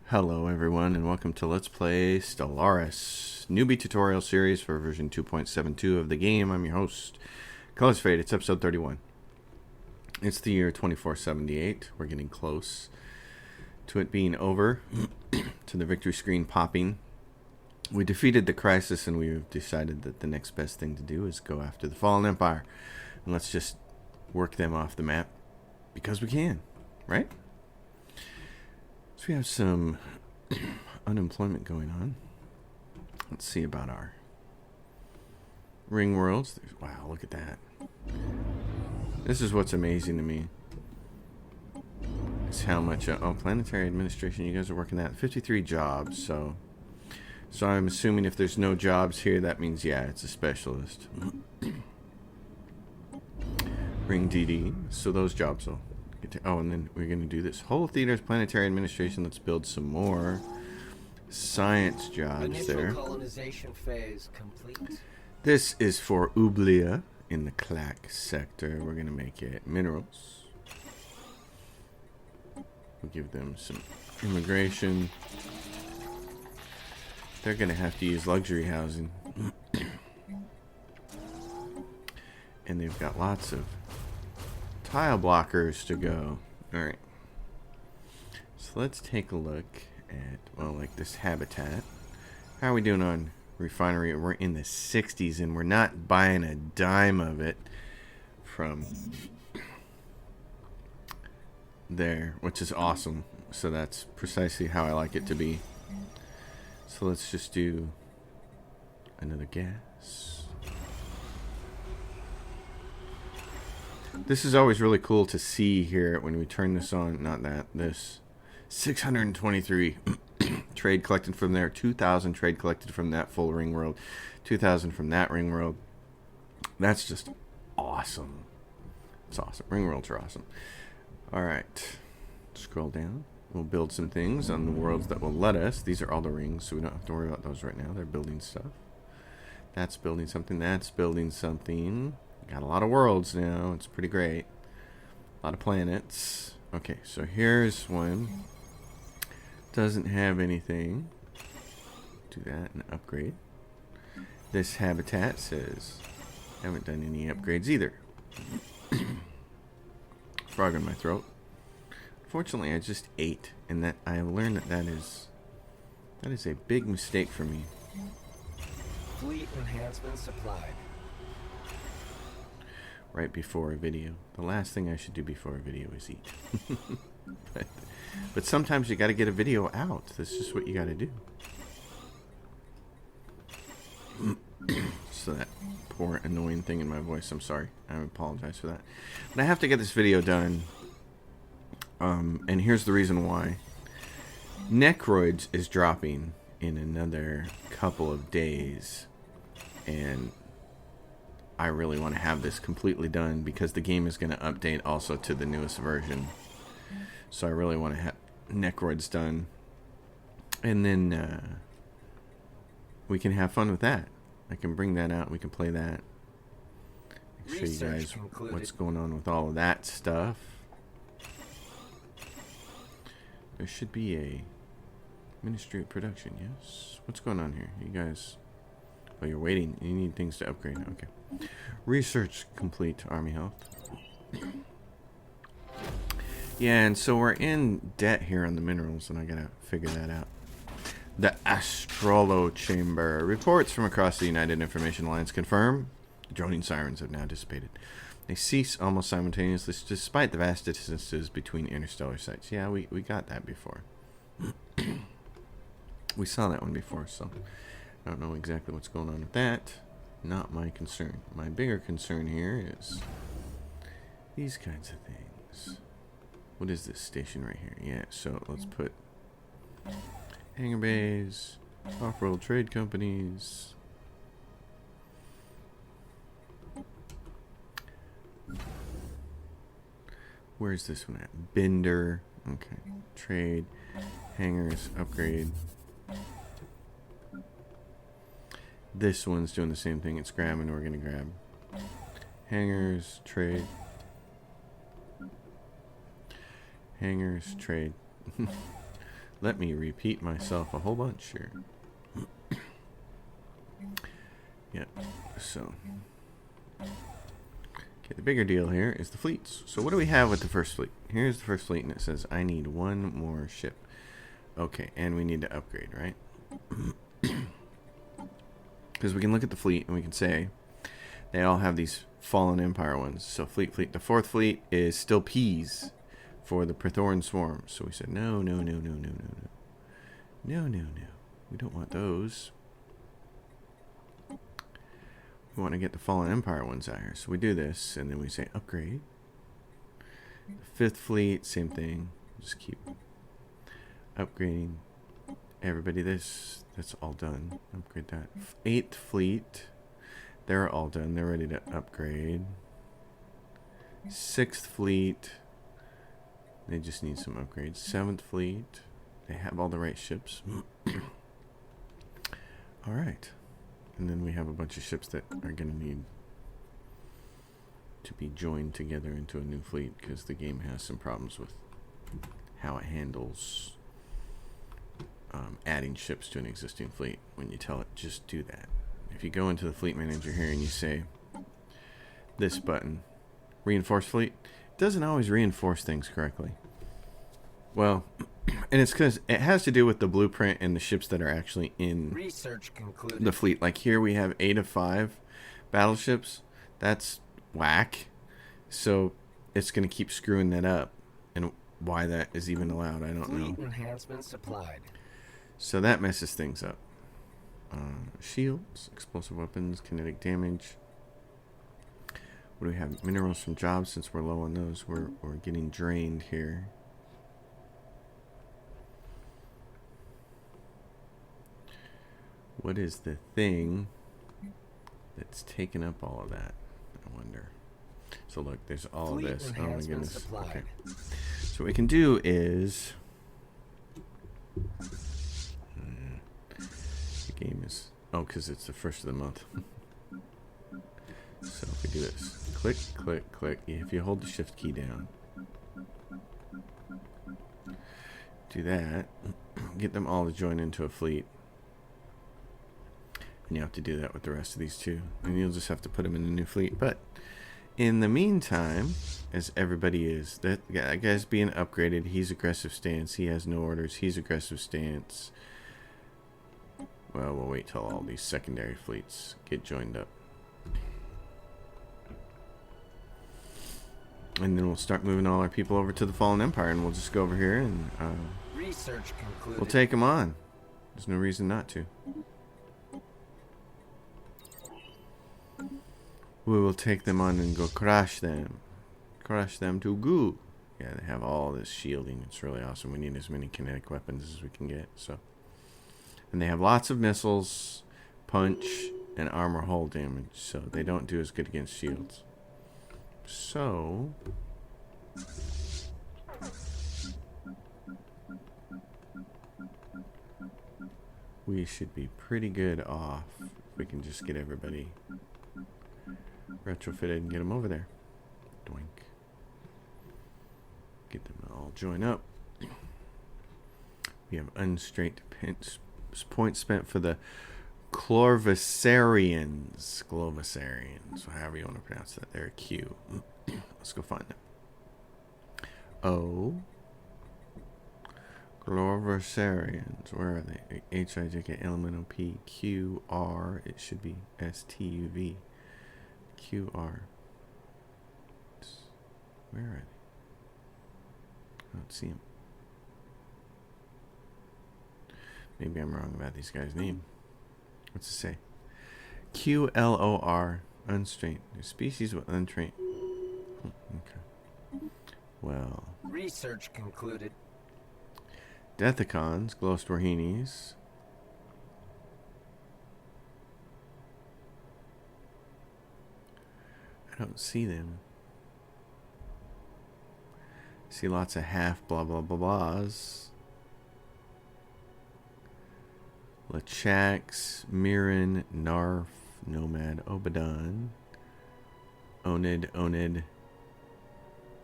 Hello everyone and welcome to Let's Play Stellaris Newbie Tutorial Series for version 2.72 of the game. I'm your host, Colors Fade. It's episode 31. It's the year 2478. We're getting close to it being over, to the victory screen popping. We defeated the crisis and we've decided that the next best thing to do is go after the Fallen Empire. And let's just work them off the map because we can, right? So we have some unemployment going on. Let's see about our ring worlds. Wow, look at that. This is what's amazing to me. It's how much planetary administration, you guys are working at 53 jobs, so I'm assuming if there's no jobs here, that means yeah, it's a specialist. Ring DD, so those jobs will get to, and then we're going to do this whole theater's planetary administration. Let's build some more science jobs. Initial there. Colonization phase complete. This is for Ublia in the Clack sector. We're going to make it minerals. We'll give them some immigration. They're going to have to use luxury housing. And they've got lots of tile blockers to go. Alright. So let's take a look at, well, like this habitat. How are we doing on refinery? We're in the 60s and we're not buying a dime of it from there, which is awesome. So that's precisely how I like it to be. So let's just do another gas. This is always really cool to see here when we turn this on. Not that, this. 623 trade collected from there. 2,000 trade collected from that full ring world. 2,000 from that ring world. That's just awesome. It's awesome. Ring worlds are awesome. Alright. Scroll down. We'll build some things on the worlds that will let us. These are all the rings, so we don't have to worry about those right now. They're building stuff. That's building something. That's building something. Got a lot of worlds now. It's pretty great. A lot of planets. Okay, so here's one. Doesn't have anything. Do that and upgrade. This habitat says haven't done any upgrades either. Frog in my throat. Fortunately, I just ate, and that I have learned that is a big mistake for me. Fleet enhancement supplied. Right before a video. The last thing I should do before a video is eat. but sometimes you got to get a video out. That's just what you got to do. So that poor annoying thing in my voice, I'm sorry. I apologize for that. But I have to get this video done. And here's the reason why. Necroids is dropping in another couple of days. And I really want to have this completely done because the game is going to update also to the newest version. So I really want to have Necroids done. And then we can have fun with that. I can bring that out. We can play that. Show you guys what's going on with all of that stuff. There should be a Ministry of Production, yes? What's going on here? You guys... Oh, you're waiting. You need things to upgrade. Okay. Research complete. Army health. Yeah, and so we're in debt here on the minerals, and I gotta figure that out. The Astrolo Chamber. Reports from across the United Information Alliance confirm droning sirens have now dissipated. They cease almost simultaneously, despite the vast distances between interstellar sites. Yeah, we got that before. We saw that one before, so... I don't know exactly what's going on with that. Not my concern. My bigger concern here is these kinds of things. What is this station right here? Yeah, so let's put hangar bays, off-world trade companies. Where's this one at? Bender. Okay. Trade. Hangars. Upgrade. This one's doing the same thing. It's grabbing. We're going to grab hangars, trade. Hangars, trade. Let me repeat myself a whole bunch here. Yep. So, okay, the bigger deal here is the fleets. So what do we have with the first fleet? Here's the first fleet, and it says I need one more ship. Okay, and we need to upgrade, right? Because we can look at the fleet and we can say they all have these Fallen Empire ones. So fleet. The fourth fleet is still P's for the Praetorian swarms. So we said no. We don't want those. We want to get the Fallen Empire ones out here. So we do this, and then we say upgrade. The fifth fleet, same thing. Just keep upgrading everybody. That's all done. Upgrade that. Eighth fleet, they're all done. They're ready to upgrade. Sixth fleet, they just need some upgrades. Seventh fleet, they have all the right ships. All right. And then we have a bunch of ships that are going to need to be joined together into a new fleet because the game has some problems with how it handles adding ships to an existing fleet when you tell it just do that. If you go into the fleet manager here and you say this button, reinforce fleet, it doesn't always reinforce things correctly. Well, and it's because it has to do with the blueprint and the ships that are actually in Research concluded. the fleet. Like here we have 8 of 5 battleships. That's whack. So it's going to keep screwing that up. And why that is even allowed, I don't know. Fleet enhancements supplied. So that messes things up. Shields, explosive weapons, kinetic damage. What do we have? Minerals from jobs. Since we're low on those, we're getting drained here. What is the thing that's taking up all of that? I wonder. So look, there's all of this. Oh my goodness. Okay. So what we can do is the game is because it's the first of the month. So if we do this, click, click, click. If you hold the shift key down, do that. Get them all to join into a fleet. And you have to do that with the rest of these too. And you'll just have to put them in a new fleet. But in the meantime, as everybody is, that guy's being upgraded. He's aggressive stance. He has no orders. He's aggressive stance. Well, we'll wait till all these secondary fleets get joined up. And then we'll start moving all our people over to the Fallen Empire. And we'll just go over here and Research concluded. we'll take them on. There's no reason not to. We will take them on and go crush them. Crush them to goo. Yeah, they have all this shielding. It's really awesome. We need as many kinetic weapons as we can get. So, and they have lots of missiles, punch, and armor hull damage. So they don't do as good against shields. So we should be pretty good off if we can just get everybody retrofitted and get them over there. Doink. Get them all join up. We have unstraight points spent for the Glorvisarians. Glorvisarians, however you want to pronounce that. They're Q. Let's go find them. O. Glorvisarians. Where are they? H-I-J-K, L-M-N-O-P, Q-R. It should be S-T-U-V. Q-R. Where are they? I don't see them. Maybe I'm wrong about these guys' name. What's it say? Q-L-O-R. Unstrained. Species with untrained. Okay. Well. Research concluded. Deathicons. Glostorhinis. I don't see them. See lots of half blah blah blah blahs. Lachax, Mirren, Narf, Nomad, Obadon, Onid.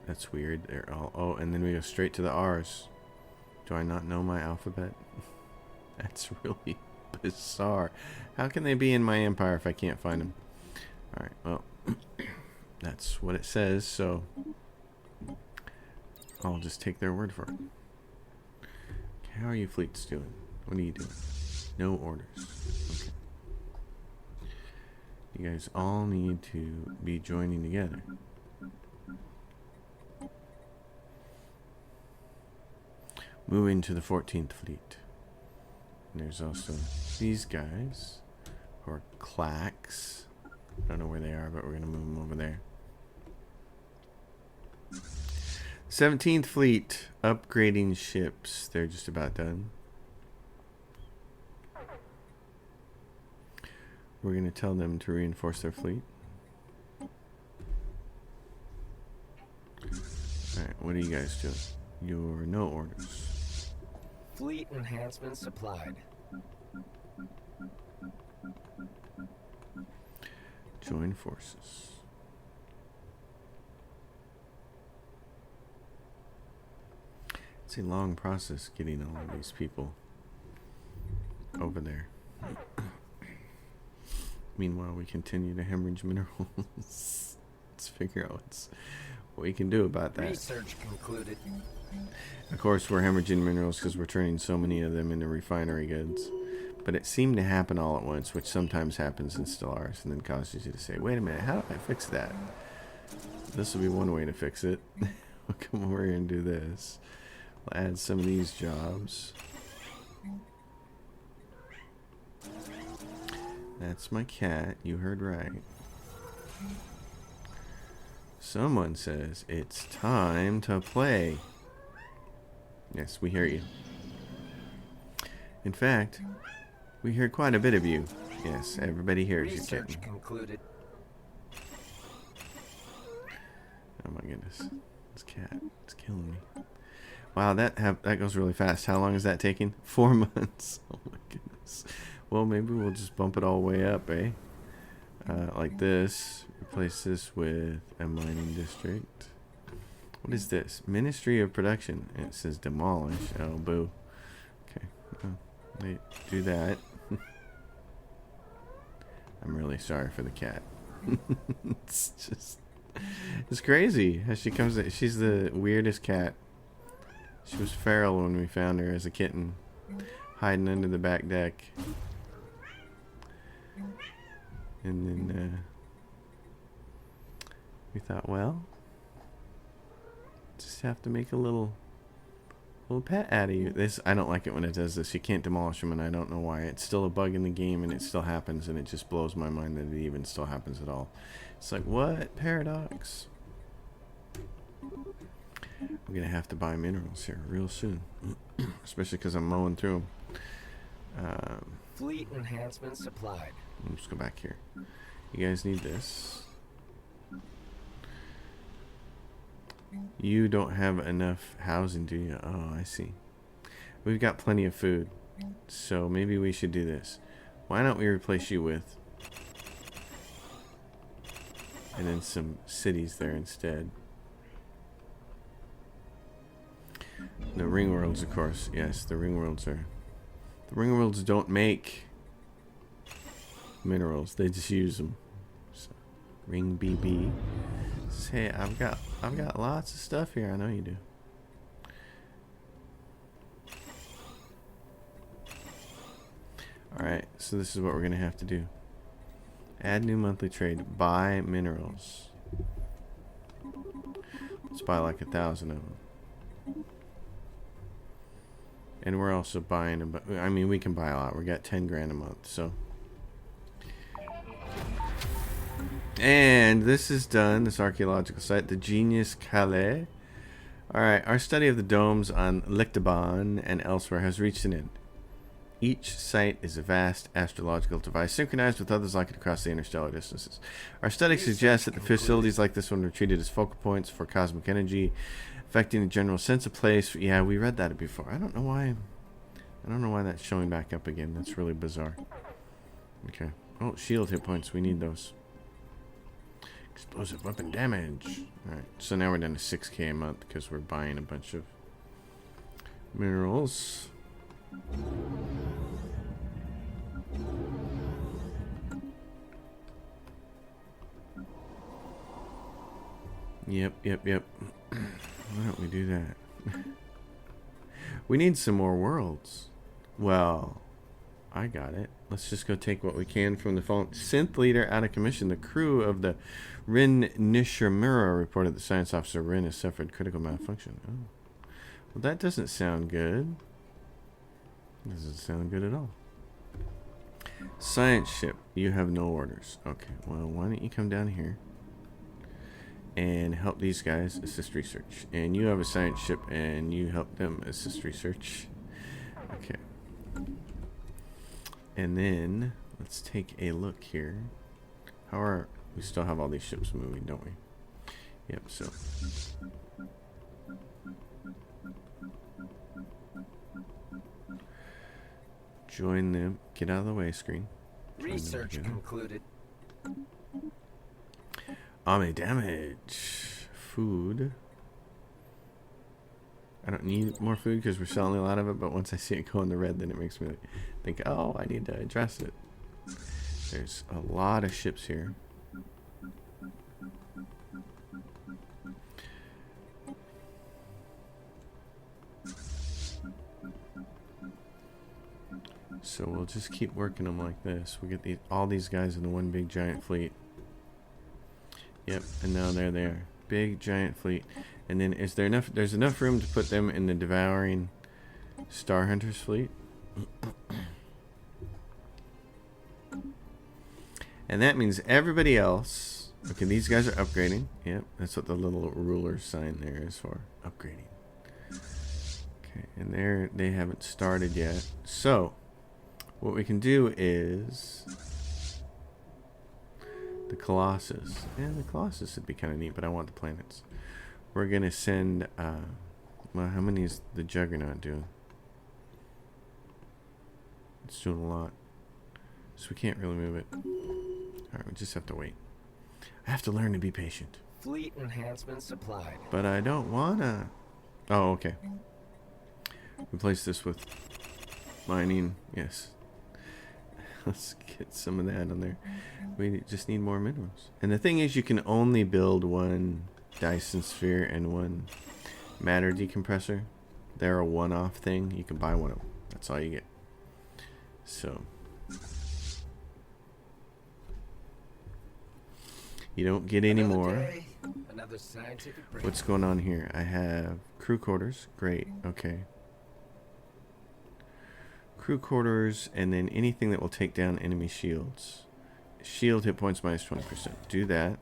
That's weird. They're all and then we go straight to the R's. Do I not know my alphabet? That's really bizarre. How can they be in my empire if I can't find them? Alright, well, that's what it says, so I'll just take their word for it. How are you fleets doing? What are you doing? No orders. Okay. You guys all need to be joining together. Moving to the 14th fleet. And there's also these guys who are clacks. I don't know where they are, but we're going to move them over there. 17th fleet, upgrading ships. They're just about done. We're going to tell them to reinforce their fleet. Alright, what are you guys doing? You're no orders. Fleet enhancement supplied. Join forces. It's a long process getting all of these people over there. Meanwhile, we continue to hemorrhage minerals. Let's figure out what we can do about that. Research concluded. Of course, we're hemorrhaging minerals because we're turning so many of them into refinery goods. But it seemed to happen all at once, which sometimes happens in Stellaris, and then causes you to say, wait a minute, how do I fix that? This will be one way to fix it. We'll come over here and do this. We'll add some of these jobs. That's my cat. You heard right. Someone says it's time to play. Yes, we hear you. In fact, we hear quite a bit of you. Yes, everybody hears you, kitten. Research concluded. Oh my goodness, this cat is killing me. Wow, that goes really fast. How long is that taking? 4 months. Oh my goodness. Well, maybe we'll just bump it all the way up, eh? Like this. Replace this with a mining district. What is this? Ministry of Production. It says demolish. Oh, boo. Okay. Well, they do that. I'm really sorry for the cat. It's crazy how she comes. She's the weirdest cat. She was feral when we found her as a kitten, hiding under the back deck. And then we thought, well, just have to make a little pet out of you. This, I don't like it when it does this. You can't demolish them, and I don't know why. It's still a bug in the game, and it still happens, and it just blows my mind that it even still happens at all. It's like, what? Paradox. I'm going to have to buy minerals here real soon, especially because I'm mowing through them. Fleet enhancement supplied. Let's go back here. You guys need this. You don't have enough housing, do you? Oh, I see. We've got plenty of food. So maybe we should do this. Why don't we replace you with... and then some cities there instead. The ring worlds, of course. Yes, the ring worlds are... the ring worlds don't make minerals. They just use them. So, ring BB. Say, I've got lots of stuff here. I know you do. Alright, so this is what we're going to have to do. Add new monthly trade. Buy minerals. Let's buy like 1,000 of them. And we're also buying about, I mean, we can buy a lot. We got 10 grand a month, so. And this is done, this archaeological site, the Genius Calais. Alright, our study of the domes on Lictaban and elsewhere has reached an end. Each site is a vast astrological device synchronized with others like it across the interstellar distances. Our study suggests that the facilities like this one are treated as focal points for cosmic energy, affecting the general sense of place. Yeah, we read that before. I don't know why that's showing back up again. That's really bizarre. Okay. Oh, shield hit points. We need those. Explosive weapon damage. Alright, so now we're down to 6k a month because we're buying a bunch of Minerals. Yep. Why don't we do that? We need some more worlds. Well, I got it. Let's just go take what we can from the phone. Synth leader out of commission. The crew of the Rin Nishimura reported that science officer Rin has suffered critical malfunction. Oh. Well, that doesn't sound good. Doesn't sound good at all. Science ship. You have no orders. Okay, well, why don't you come down here and help these guys assist research. And you have a science ship and you help them assist research. Okay. And then let's take a look here. How are we still have all these ships moving, don't we? Yep, so join them. Get out of the way, screen. Research concluded. Army damage. Food. I don't need more food because we're selling a lot of it, but once I see it go in the red, then it makes me think, oh, I need to address it. There's a lot of ships here. So we'll just keep working them like this. We get all these guys in the one big giant fleet. Yep, and now they're there. Big giant fleet. And then is there enough? There's enough room to put them in the devouring Star Hunters fleet. And that means everybody else. Okay, these guys are upgrading. Yep, that's what the little ruler sign there is for. Upgrading. Okay, and they haven't started yet. So what we can do is the Colossus. Yeah, the Colossus would be kind of neat, but I want the planets. We're going to send, well, how many is the Juggernaut doing? It's doing a lot. So we can't really move it. Alright, we just have to wait. I have to learn to be patient. Fleet enhancement supplied. But I don't wanna. Oh, okay. Replace this with mining. Yes. Let's get some of that on there. We just need more minerals. And the thing is, you can only build one Dyson sphere and one matter decompressor. They're a one-off thing. You can buy one of them. That's all you get. So you don't get any more. Another scientific break. What's going on here? I have crew quarters. Great. Okay. Crew quarters, and then anything that will take down enemy shields. Shield hit points minus 20%. Do that.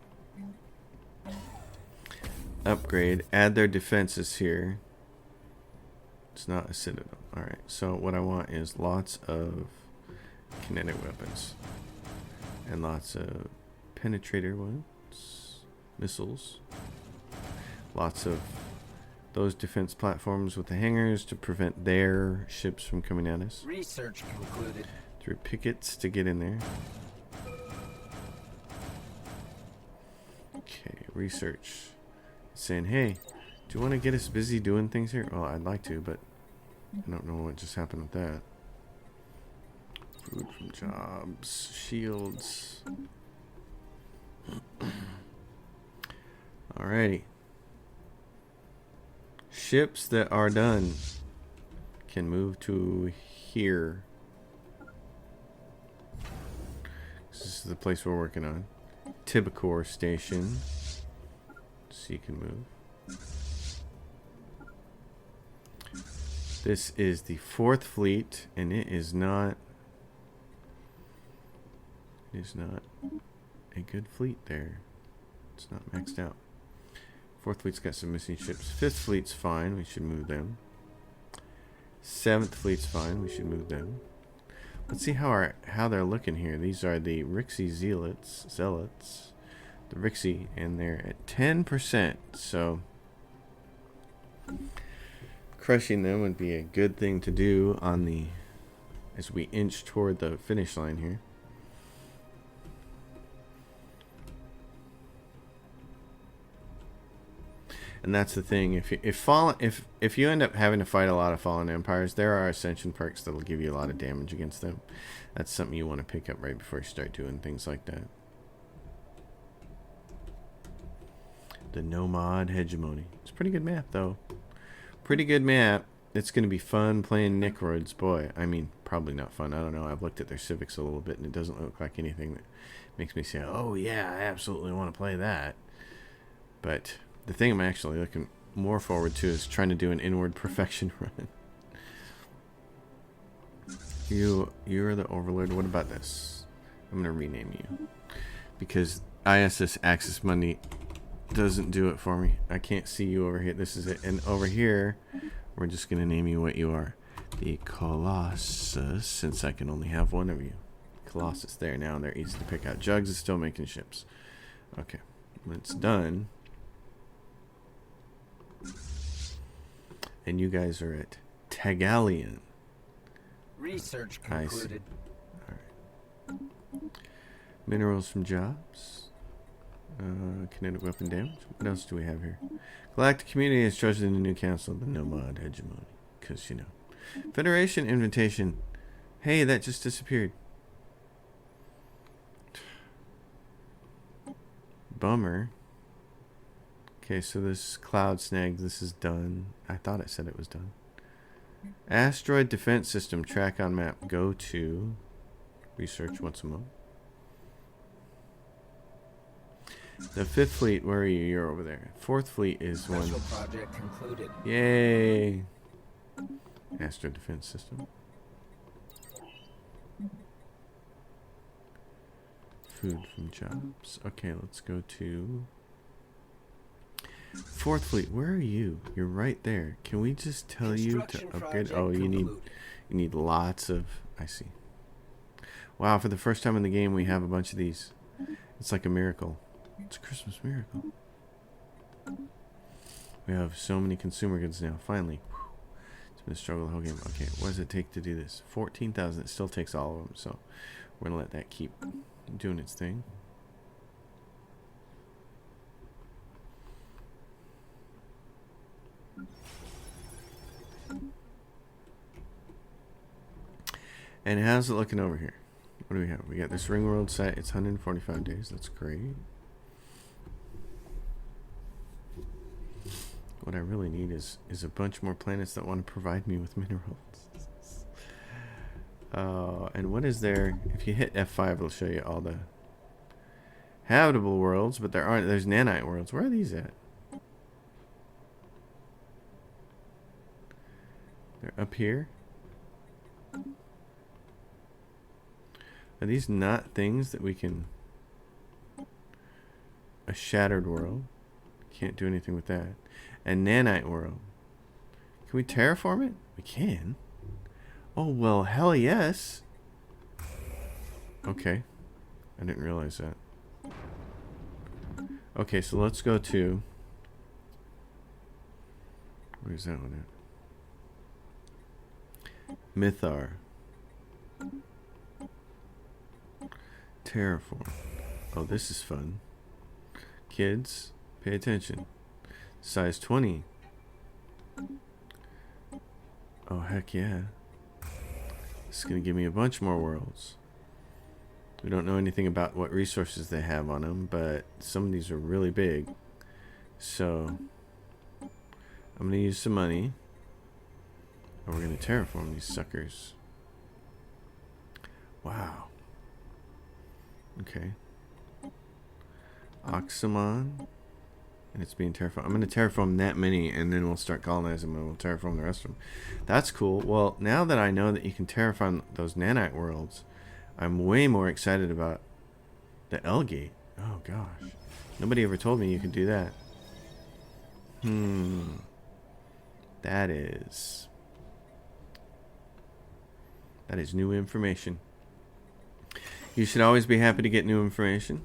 Upgrade. Add their defenses here. It's not a citadel. Alright, so what I want is lots of kinetic weapons. And lots of penetrator ones. Missiles. Lots of those defense platforms with the hangars to prevent their ships from coming at us. Research concluded. Through pickets to get in there. Okay, research. It's saying, hey, do you want to get us busy doing things here? Well, I'd like to, but I don't know what just happened with that. Food from jobs. Shields. Alrighty. Ships that are done can move to here. This is the place we're working on. Tibicor Station. So you can move. This is the 4th fleet, and it is not a good fleet there. It's not maxed out. 4th fleet's got some missing ships. 5th fleet's fine. We should move them. 7th fleet's fine. We should move them. Let's see how they're looking here. These are the Rixie Zealots. The Rixie, and they're at 10%. So crushing them would be a good thing to do on the as we inch toward the finish line here. And that's the thing. If you end up having to fight a lot of fallen empires, there are ascension perks that'll give you a lot of damage against them. That's something you want to pick up right before you start doing things like that. The Nomad Hegemony. It's a pretty good map, though. Pretty good map. It's going to be fun playing Necroids. Boy, I mean, probably not fun. I don't know. I've looked at their civics a little bit, and it doesn't look like anything that makes me say, oh, yeah, I absolutely want to play that. But the thing I'm actually looking more forward to is trying to do an inward perfection run. You're the Overlord. What about this? I'm going to rename you. Because ISS Access Money doesn't do it for me. I can't see you over here. This is it. And over here, we're just going to name you what you are. The Colossus, since I can only have one of you. Colossus there. Now they're easy to pick out. Jugs is still making ships. Okay. When it's done. And you guys are at Tagalian. Research concluded. Alright. Minerals from jobs. Kinetic weapon damage. What else do we have here? Galactic community has chosen in the new council the Nomad Hegemony. Because, you know. Federation invitation. Hey, that just disappeared. Bummer. Okay, so this cloud snag, this is done. I thought it said it was done. Asteroid defense system, track on map. Go to research once a month. The 5th fleet, where are you? You're over there. 4th fleet is one. Project concluded. Yay! Asteroid defense system. Food from jobs. Okay, let's go to 4th fleet. Where are you? You're right there. Can we just tell you to upgrade? Oh, you need lots of. I see. Wow! For the first time in the game, we have a bunch of these. It's like a miracle. It's a Christmas miracle. We have so many consumer goods now. Finally. It's been a struggle the whole game. Okay, what does it take to do this? 14,000. It still takes all of them, so we're going to let that keep doing its thing. And how's it looking over here? What do we have? We got this ring world site. It's 145 days. That's great. What I really need is a bunch more planets that want to provide me with minerals. And what is there? If you hit F5, it'll show you all the habitable worlds, but there's nanite worlds. Where are these at? They're up here. Are these not things that we can... A shattered world. Can't do anything with that. A nanite world. Can we terraform it? We can. Oh, well, hell yes. Okay. I didn't realize that. Okay, so let's go to... Where's that one at? Mythar. Terraform. Oh, this is fun. Kids, pay attention. Size 20. Oh, heck yeah. This is going to give me a bunch more worlds. We don't know anything about what resources they have on them, but some of these are really big. So, I'm going to use some money. And we're going to terraform these suckers. Wow. Okay. Oxamon. And it's being terraformed. I'm going to terraform that many, and then we'll start colonizing them, and we'll terraform the rest of them. That's cool. Well, now that I know that you can terraform those nanite worlds, I'm way more excited about the L-Gate. Oh, gosh. Nobody ever told me you could do that. That is new information. You should always be happy to get new information.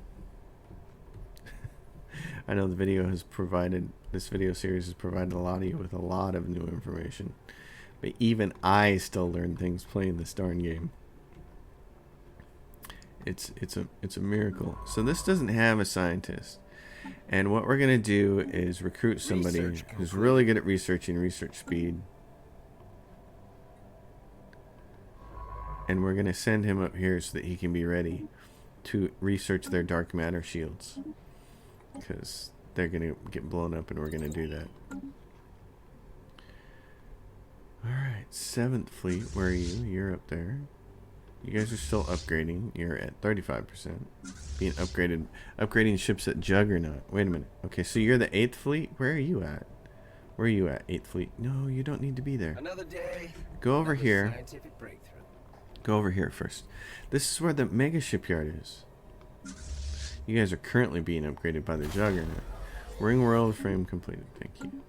I know this video series has provided a lot of you with a lot of new information. But even I still learn things playing this darn game. It's a miracle. So this doesn't have a scientist. And what we're going to do is recruit somebody who's really good at researching, research speed. And we're going to send him up here so that he can be ready to research their dark matter shields. Because they're going to get blown up and we're going to do that. Alright, 7th Fleet, where are you? You're up there. You guys are still upgrading. You're at 35%. Being upgraded. Upgrading ships at Juggernaut. Wait a minute. Okay, so you're the 8th Fleet? Where are you at? Where are you at, 8th Fleet? No, you don't need to be there. Another day. Go over here. Scientific breakthrough. Go over here first. This is where the mega shipyard is. You guys are currently being upgraded by the Juggernaut. Ring world frame completed. Thank you.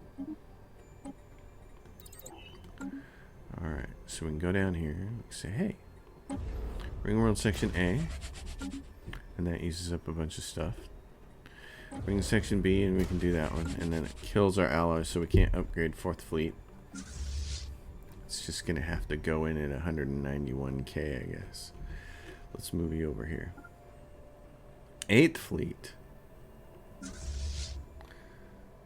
Alright, so we can go down here and say, hey, Ring world section A. And that uses up a bunch of stuff. Ring section B, and we can do that one. And then it kills our alloys, so we can't upgrade 4th Fleet. It's just going to have to go in at 191k, I guess. Let's move you over here. 8th Fleet.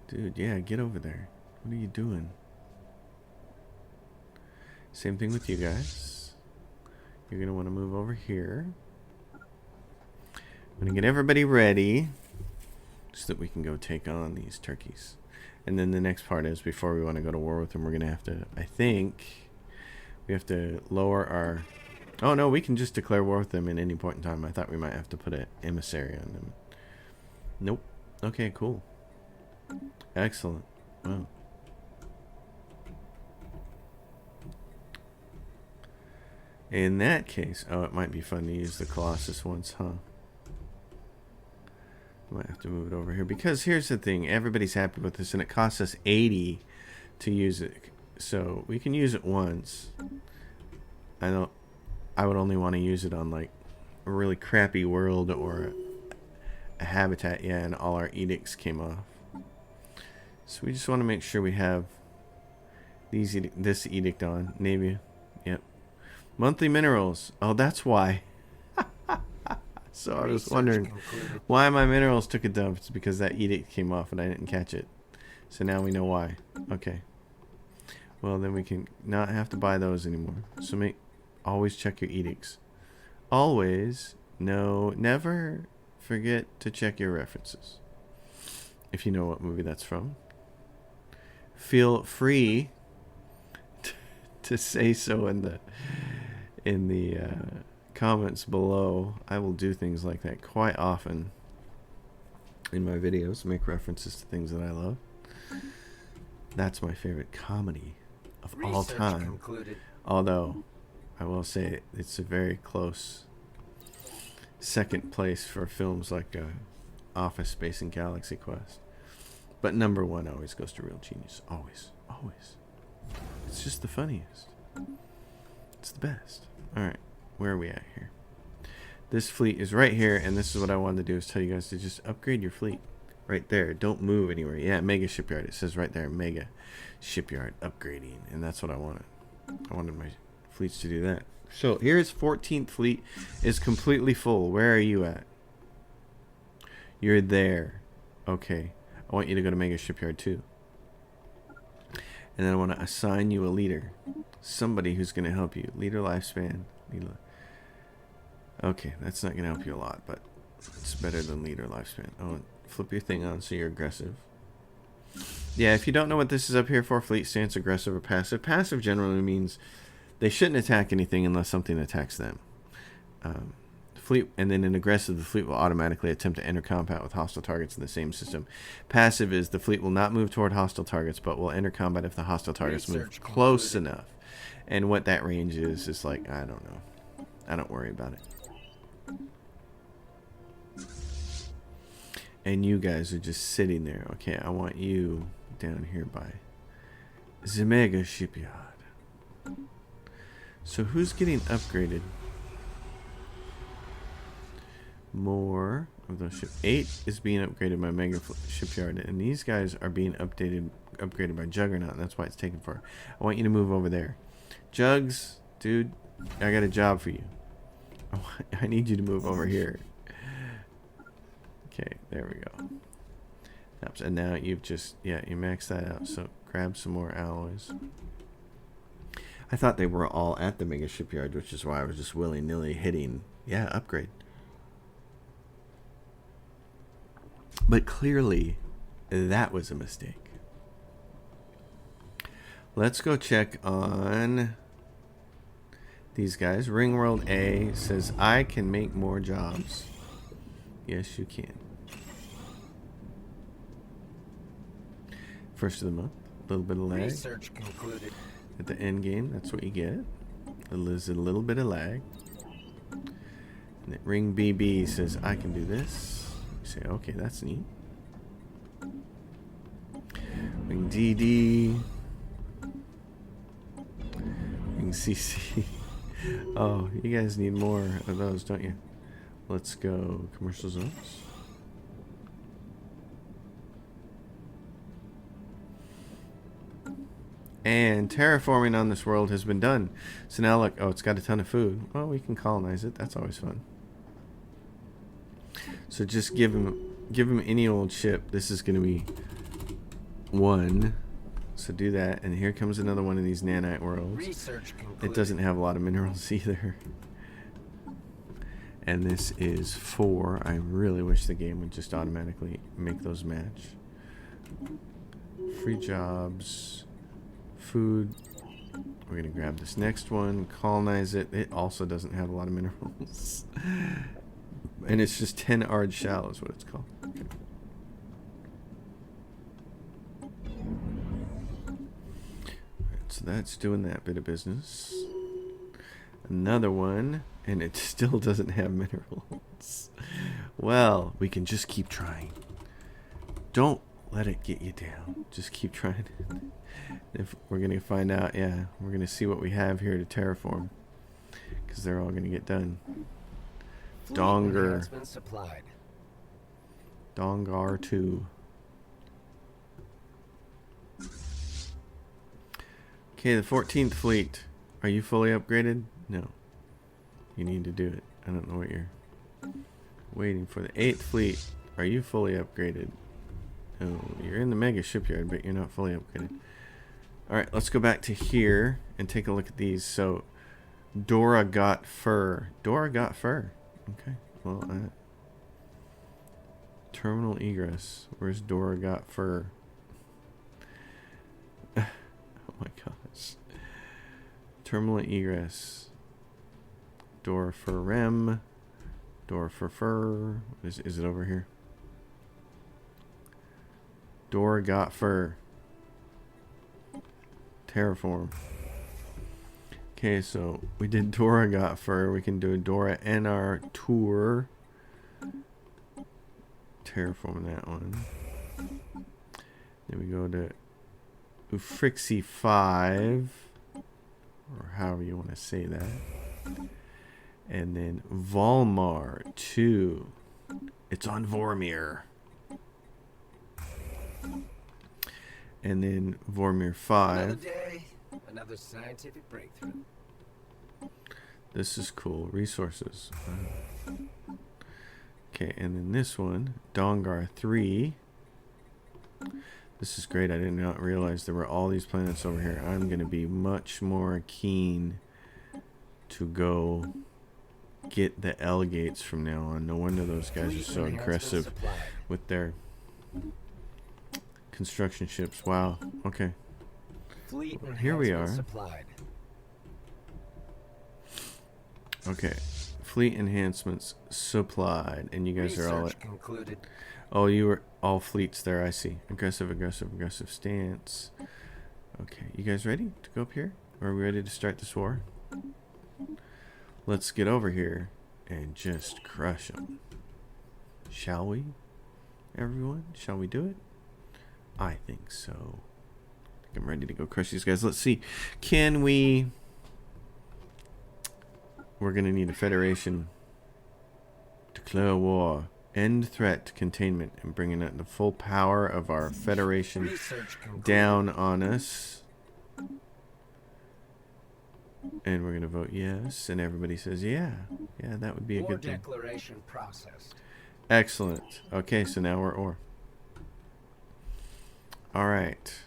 Dude, yeah, get over there. What are you doing? Same thing with you guys. You're going to want to move over here. I'm going to get everybody ready so that we can go take on these turkeys. And then the next part is, before we want to go to war with them, we're going to have to, I think, we have to lower our... Oh, no, we can just declare war with them at any point in time. I thought we might have to put an emissary on them. Nope. Okay, cool. Excellent. Wow. In that case, oh, it might be fun to use the Colossus once, huh? Might have to move it over here, because here's the thing, everybody's happy with this, and it costs us 80 to use it, so we can use it once. I would only want to use it on like a really crappy world or a habitat, yeah, and all our edicts came off. So we just want to make sure we have this edict on. Navy, yep. Monthly minerals. Oh, that's why. So I was wondering why my minerals took a dump. It's because that edict came off and I didn't catch it. So now we know why. Okay. Well, then we can not have to buy those anymore. So always check your edicts. Always. No, never forget to check your references. If you know what movie that's from. Feel free to say so in the comments below. I will do things like that quite often in my videos, make references to things that I love. That's my favorite comedy of all time. Concluded. Although I will say it's a very close second place for films like Office Space and Galaxy Quest. But number one always goes to Real Genius. Always. Always. It's just the funniest. It's the best. Alright, where are we at here? This fleet is right here, and this is what I wanted to do, is tell you guys to just upgrade your fleet. Right there. Don't move anywhere. Yeah, Mega Shipyard. It says right there, Mega Shipyard upgrading. And that's what I wanted. I wanted my fleets to do that. So here's 14th Fleet is completely full. Where are you at? You're there. Okay. I want you to go to Mega Shipyard too. And then I want to assign you a leader. Somebody who's going to help you. Leader lifespan. Okay, that's not going to help you a lot, but it's better than leader lifespan. Oh, flip your thing on so you're aggressive. Yeah, if you don't know what this is up here for, fleet stance, aggressive or passive. Passive generally means they shouldn't attack anything unless something attacks them. Fleet, and then in aggressive, the fleet will automatically attempt to enter combat with hostile targets in the same system. Passive is the fleet will not move toward hostile targets, but will enter combat if the hostile targets move close enough. And what that range is like, I don't know. I don't worry about it. And you guys are just sitting there. Okay, I want you down here by the Mega Shipyard. So who's getting upgraded? More of those ships. 8 is being upgraded by Mega Shipyard, and these guys are being upgraded by Juggernaut, and that's why it's taken for. I want you to move over there. Jugs, dude, I got a job for you. I need you to move over here. Okay, there we go. And now you've just, yeah, you maxed that out. So grab some more alloys. I thought they were all at the mega shipyard, which is why I was just willy-nilly hitting, yeah, upgrade. But clearly, that was a mistake. Let's go check on these guys. Ringworld A says, I can make more jobs. Yes, you can. First of the month, a little bit of lag. Research concluded. At the end game, that's what you get. There's a little bit of lag. And then Ring BB says, I can do this. You say, okay, that's neat. Ring DD. Ring CC. Oh, you guys need more of those, don't you? Let's go commercial zones. And terraforming on this world has been done. So now look, oh, it's got a ton of food. Well, we can colonize it. That's always fun. So just give him any old ship. This is going to be one. So do that. And here comes another one of these nanite worlds. It doesn't have a lot of minerals either. And this is 4. I really wish the game would just automatically make those match. Free jobs. Food. We're going to grab this next one. Colonize it. It also doesn't have a lot of minerals. And it's just 10 Ard Shell is what it's called. Okay. So that's doing that bit of business. Another one, and it still doesn't have minerals. Well, we can just keep trying. Don't let it get you down. Just keep trying. If we're going to find out, yeah, we're going to see what we have here to terraform. Because they're all going to get done. Donger. Dongar 2. Okay, the 14th fleet. Are you fully upgraded? No. You need to do it. I don't know what you're waiting for. The 8th fleet. Are you fully upgraded? Oh, you're in the mega shipyard, but you're not fully upgraded. Alright, let's go back to here and take a look at these. So, Dora got fur. Dora got fur. Okay. Well, terminal egress. Where's Dora got fur? Oh my gosh. Terminal egress. Dora for rem. Dora for fur. Is it over here? Dora got fur. Terraform. Okay, so we did Dora got fur. We can do a Dora NR tour. Terraform that one. Then we go to Ufrixi 5. Or however you want to say that. And then Volmar 2. It's on Vormir. And then Vormir 5. Another day, another scientific breakthrough. This is cool. Resources. Okay, and then this one, Dongar 3. This is great. I did not realize there were all these planets over here. I'm going to be much more keen to go get the L-gates from now on. No wonder those guys are so aggressive with their construction ships. Wow. Okay. Here we are. Okay. Fleet enhancements supplied. And you guys are all at... Oh, you were all fleets there. I see. Aggressive, aggressive, aggressive stance. Okay. You guys ready to go up here? Or are we ready to start this war? Let's get over here and just crush them. Shall we? Everyone? Shall we do it? I think so. I think I'm ready to go crush these guys. Let's see. Can we... We're going to need a federation. Declare war. End threat containment. And bringing the full power of our federation down on us. And we're going to vote yes. And everybody says yeah. Yeah, that would be a good thing. Declaration processed. Excellent. Okay, so now we're ore. Alright.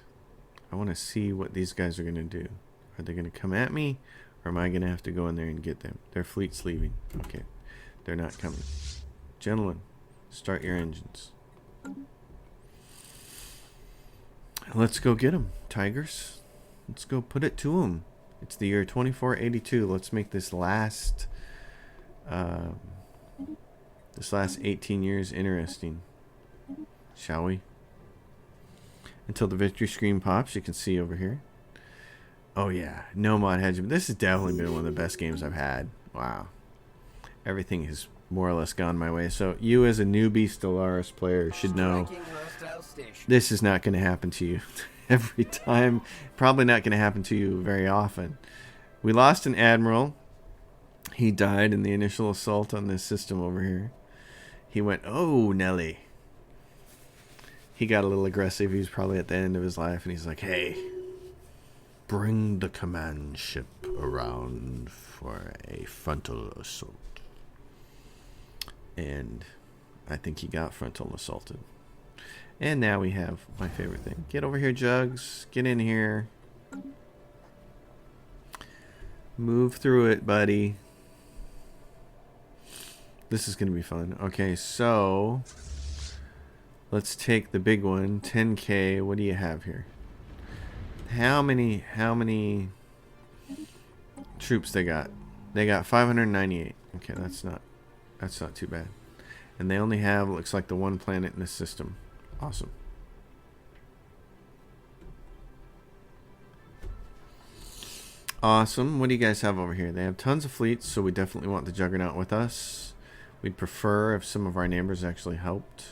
I want to see what these guys are going to do. Are they going to come at me? Or am I going to have to go in there and get them? Their fleet's leaving. Okay. They're not coming. Gentlemen, start your engines. Let's go get them, tigers. Let's go put it to them. It's the year 2482. Let's make this last 18 years interesting. Shall we? Until the victory screen pops, you can see over here. Oh yeah, no mod hedge. This has definitely been one of the best games I've had. Wow. Everything has more or less gone my way. So you as a newbie Stellaris player should know this is not going to happen to you every time. Probably not going to happen to you very often. We lost an admiral. He died in the initial assault on this system over here. He went, oh, Nelly. He got a little aggressive. He was probably at the end of his life. And he's like, hey, bring the command ship around for a frontal assault. And I think he got frontal assaulted. And now we have my favorite thing. Get over here, Jugs. Get in here. Move through it, buddy. This is going to be fun. Okay, so let's take the big one. 10K. What do you have here? How many troops they got? They got 598. Okay, that's not too bad. And they only have, looks like, the one planet in the system. Awesome. Awesome. What do you guys have over here? They have tons of fleets, so we definitely want the Juggernaut with us. We'd prefer if some of our neighbors actually helped.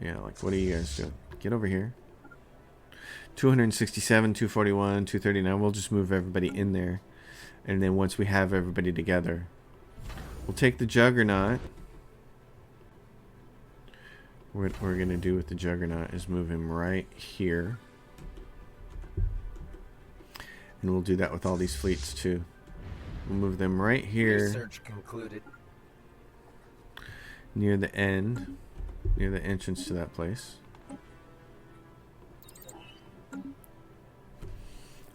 Yeah, like, what are you guys doing? Get over here. 267, 241, 239. We'll just move everybody in there. And then once we have everybody together, we'll take the Juggernaut. What we're going to do with the Juggernaut is move him right here. And we'll do that with all these fleets too. We'll move them right here. Research concluded. Near the end. Near the entrance to that place.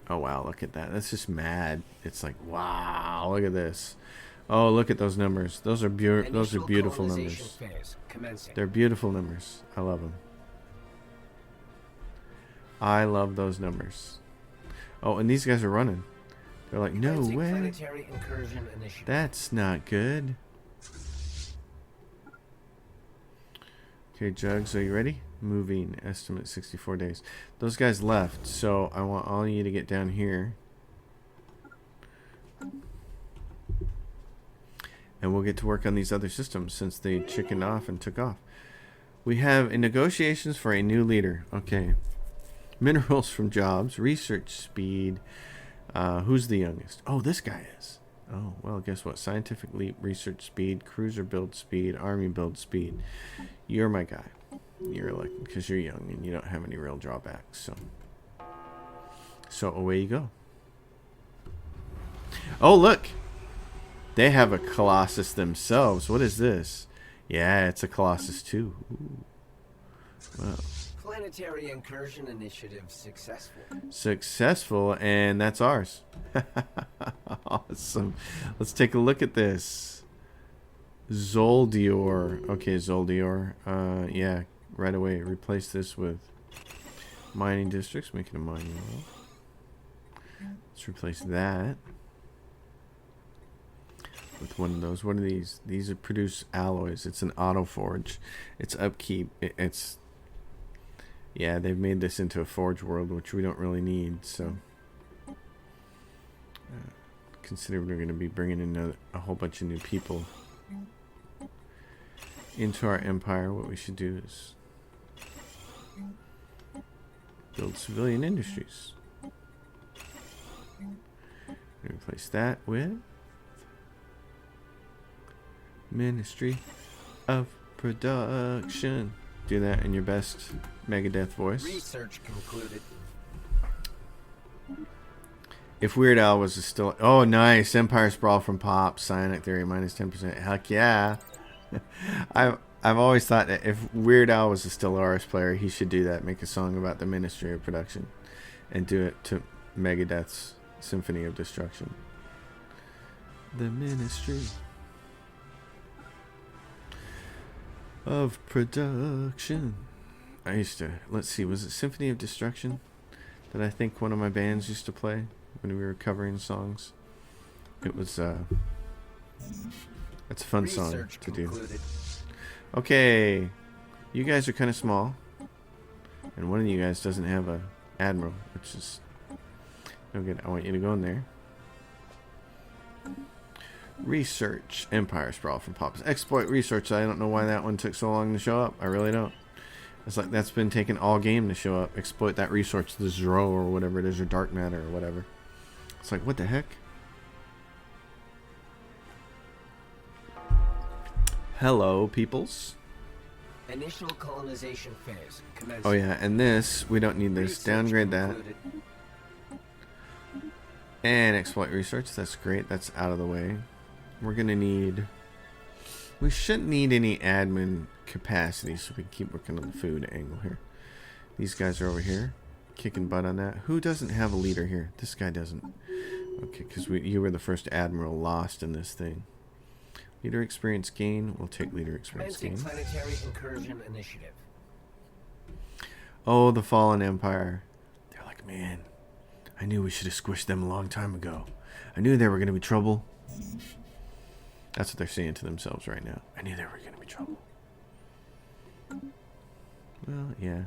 Oh wow, look at that. That's just mad. It's like, wow, look at this. Oh, look at those numbers. Those are beautiful numbers. They're beautiful numbers. I love them. I love those numbers. Oh, and these guys are running. They're like, no way. Planetary incursion initiative. That's not good. Okay, Jugs, are you ready? Moving. Estimate 64 days. Those guys left, so I want all of you to get down here. And we'll get to work on these other systems since they chickened off and took off. We have negotiations for a new leader. Okay. Minerals from jobs. Research speed. Who's the youngest? Oh, this guy is. Oh, well, guess what? Scientific leap, research speed, cruiser build speed, army build speed. You're my guy. You're elected because you're young and you don't have any real drawbacks. So away you go. Oh, look. They have a Colossus themselves. What is this? Yeah, it's a Colossus too. Ooh. Wow. Planetary incursion initiative successful. Successful, and that's ours. Awesome. Let's take a look at this. Zoldior. Okay, Zoldior. Yeah, right away. Replace this with mining districts. Make it a mining world. Let's replace that with one of those. What are these? These are produce alloys. It's an auto forge. It's upkeep. It's yeah, they've made this into a forge world, which we don't really need. So consider we're going to be bringing in a whole bunch of new people into our empire. What we should do is build civilian industries. Replace that with Ministry of Production. Do that in your best Megadeth voice. Research concluded. If Weird Al was still... Oh, nice. Empire Sprawl from Pop. Psionic Theory, minus 10%. Heck yeah. I I've always thought that if Weird Al was a Stellaris player, he should do that. Make a song about the Ministry of Production, and do it to Megadeth's Symphony of Destruction. The Ministry of Production. I used to, let's see, was it Symphony of Destruction that I think one of my bands used to play when we were covering songs? It was, it's a fun song to do. Okay, you guys are kind of small, and one of you guys doesn't have a admiral, which is no good. I want you to go in there. Research Empire Sprawl from Pops. Exploit research. I don't know why that one took so long to show up. I really don't. It's like that's been taking all game to show up. Exploit that research, the Zero or whatever it is, or dark matter or whatever. It's like, what the heck? Hello, peoples. Initial colonization phase. Oh yeah, and this, we don't need this. Research Downgrade that. concluded. And exploit research. That's great. That's out of the way. We're going to need... We shouldn't need any admin capacity, so we can keep working on the food angle here. These guys are over here, kicking butt on that. Who doesn't have a leader here? This guy doesn't. Okay, because you were the first admiral lost in this thing. Leader experience gain. We'll take leader experience gain. Planetary incursion initiative. Oh, the Fallen Empire. They're like, man, I knew we should have squished them a long time ago. I knew they were going to be trouble. That's what they're saying to themselves right now. I knew they were going to be trouble. Well, yeah.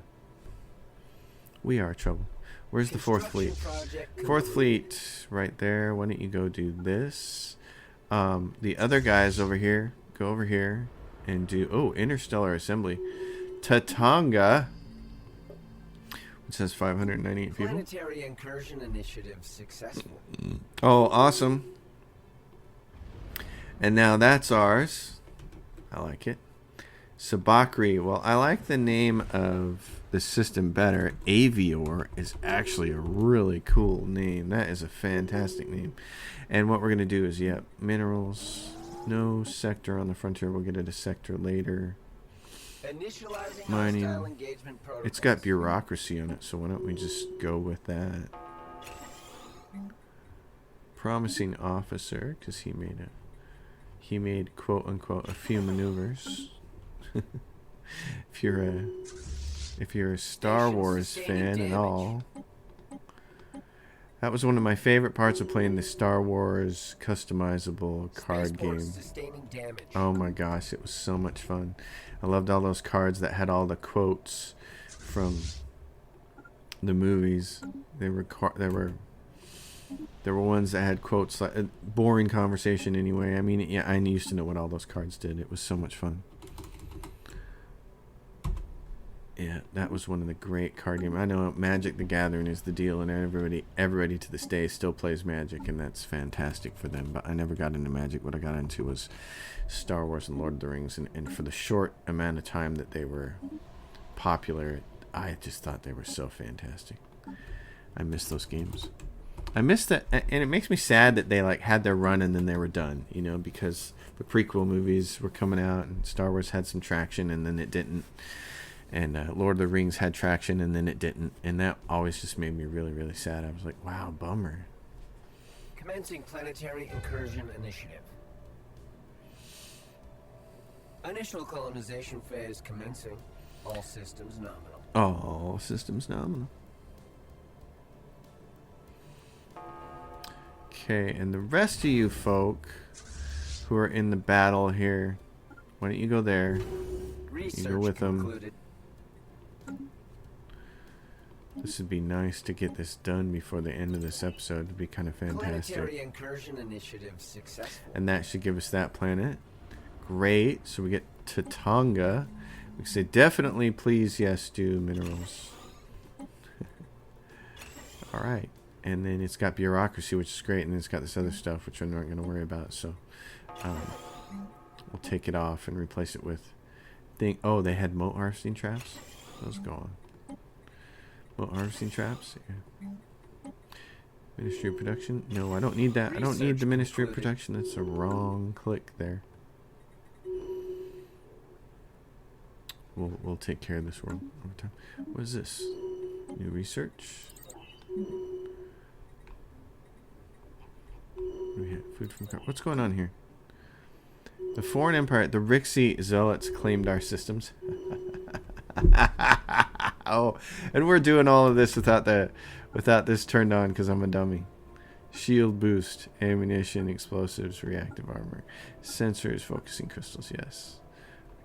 We are trouble. Where's the fourth fleet? Fourth fleet right there. Why don't you go do this? The other guys over here, go over here and do... Oh, Interstellar Assembly. Tatanga. It says 598 people. Planetary incursion initiative successful. Oh, awesome. And now that's ours. I like it. Sabakri. Well, I like the name of the system better. Avior is actually a really cool name. That is a fantastic name. And what we're going to do is, yeah, minerals. No sector on the frontier. We'll get it a sector later. Initializing Mining. hostile engagement protocols. It's got bureaucracy on it, so why don't we just go with that? Promising officer, because he made quote unquote a few maneuvers. if you're a Star Wars fan and all, that was one of my favorite parts of playing the Star Wars customizable card game. Oh my gosh, it was so much fun. I loved all those cards that had all the quotes from the movies. There were ones that had quotes, like a boring conversation anyway. I mean, yeah, I used to know what all those cards did. It was so much fun. Yeah, that was one of the great card games. I know Magic the Gathering is the deal, and everybody to this day still plays Magic, and that's fantastic for them. But I never got into Magic. What I got into was Star Wars and Lord of the Rings, and for the short amount of time that they were popular, I just thought they were so fantastic. I miss those games. I miss that, and it makes me sad that they like had their run and then they were done, you know, because the prequel movies were coming out and Star Wars had some traction and then it didn't, and Lord of the Rings had traction and then it didn't, and that always just made me really, really sad. I was like, wow, bummer. Commencing planetary incursion initiative. Initial colonization phase commencing. All systems nominal. All systems nominal. Okay, and the rest of you folk who are in the battle here, why don't you go there? Research You go with them. concluded. This would be nice to get this done before the end of this episode. It'd be kind of fantastic. Planetary incursion initiative successful. And that should give us that planet. Great. So we get Tatanga. We can say definitely, please, yes, do minerals. All right. And then it's got bureaucracy, which is great. And then it's got this other stuff, which I'm not going to worry about. So we'll take it off and replace it with... Oh, they had moat harvesting traps? Those go on. Moat harvesting traps? Yeah. Ministry of Production? No, I don't need that. I don't need the Ministry of Production. That's a wrong click there. we'll take care of this world over time. What is this? New research. We have food from. What's going on here? The foreign empire, the Rixie zealots claimed our systems. Oh, and we're doing all of this without this turned on because I'm a dummy. Shield boost, ammunition, explosives, reactive armor, sensors, focusing crystals. Yes.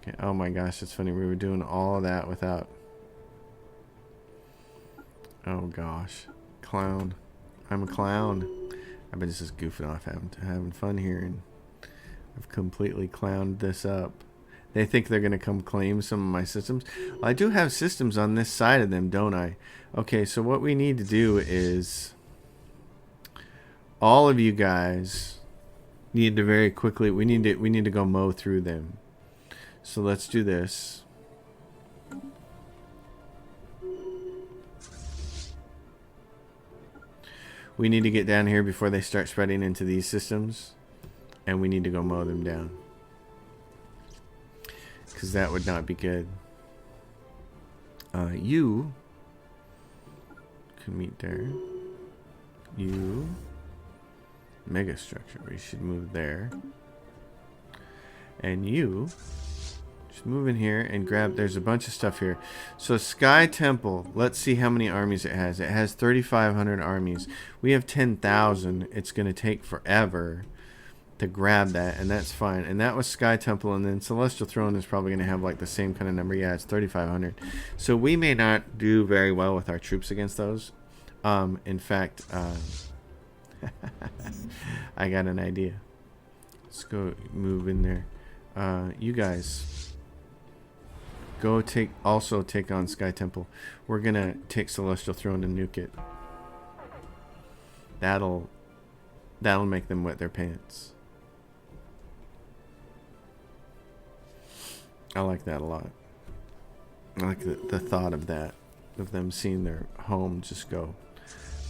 Okay. Oh my gosh, it's funny. We were doing all of that without. Oh gosh, clown. I'm a clown. I've been just goofing off, having fun here, and I've completely clowned this up. They think they're going to come claim some of my systems. Well, I do have systems on this side of them, don't I? Okay, so what we need to do is all of you guys need to very quickly, we need to go mow through them. So let's do this. We need to get down here before they start spreading into these systems. And we need to go mow them down. Because that would not be good. You can meet there. You. Mega structure. We should move there. And you. Just move in here and grab. There's a bunch of stuff here. So Sky Temple. Let's see how many armies it has. It has 3,500 armies. We have 10,000. It's going to take forever to grab that, and that's fine. And that was Sky Temple, and then Celestial Throne is probably going to have like the same kind of number. Yeah, it's 3,500. So we may not do very well with our troops against those. In fact, I got an idea. Let's go move in there. You guys go take on Sky Temple. We're gonna take Celestial Throne and nuke it. That'll make them wet their pants. I like that a lot. I like the thought of that, of them seeing their home just go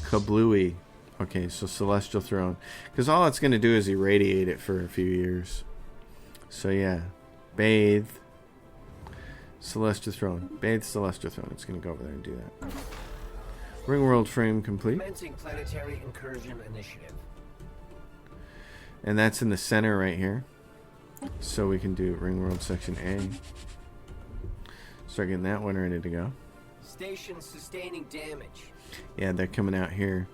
kablooey. Okay, so Celestial Throne, because all it's going to do is irradiate it for a few years. So yeah, bathe Celestial Throne. Bathe Celestial Throne. It's going to go over there and do that. Ring world frame complete. Commencing planetary incursion initiative. And that's in the center right here. So we can do Ring World Section A. Start getting that one ready to go. Station sustaining damage. Yeah, they're coming out here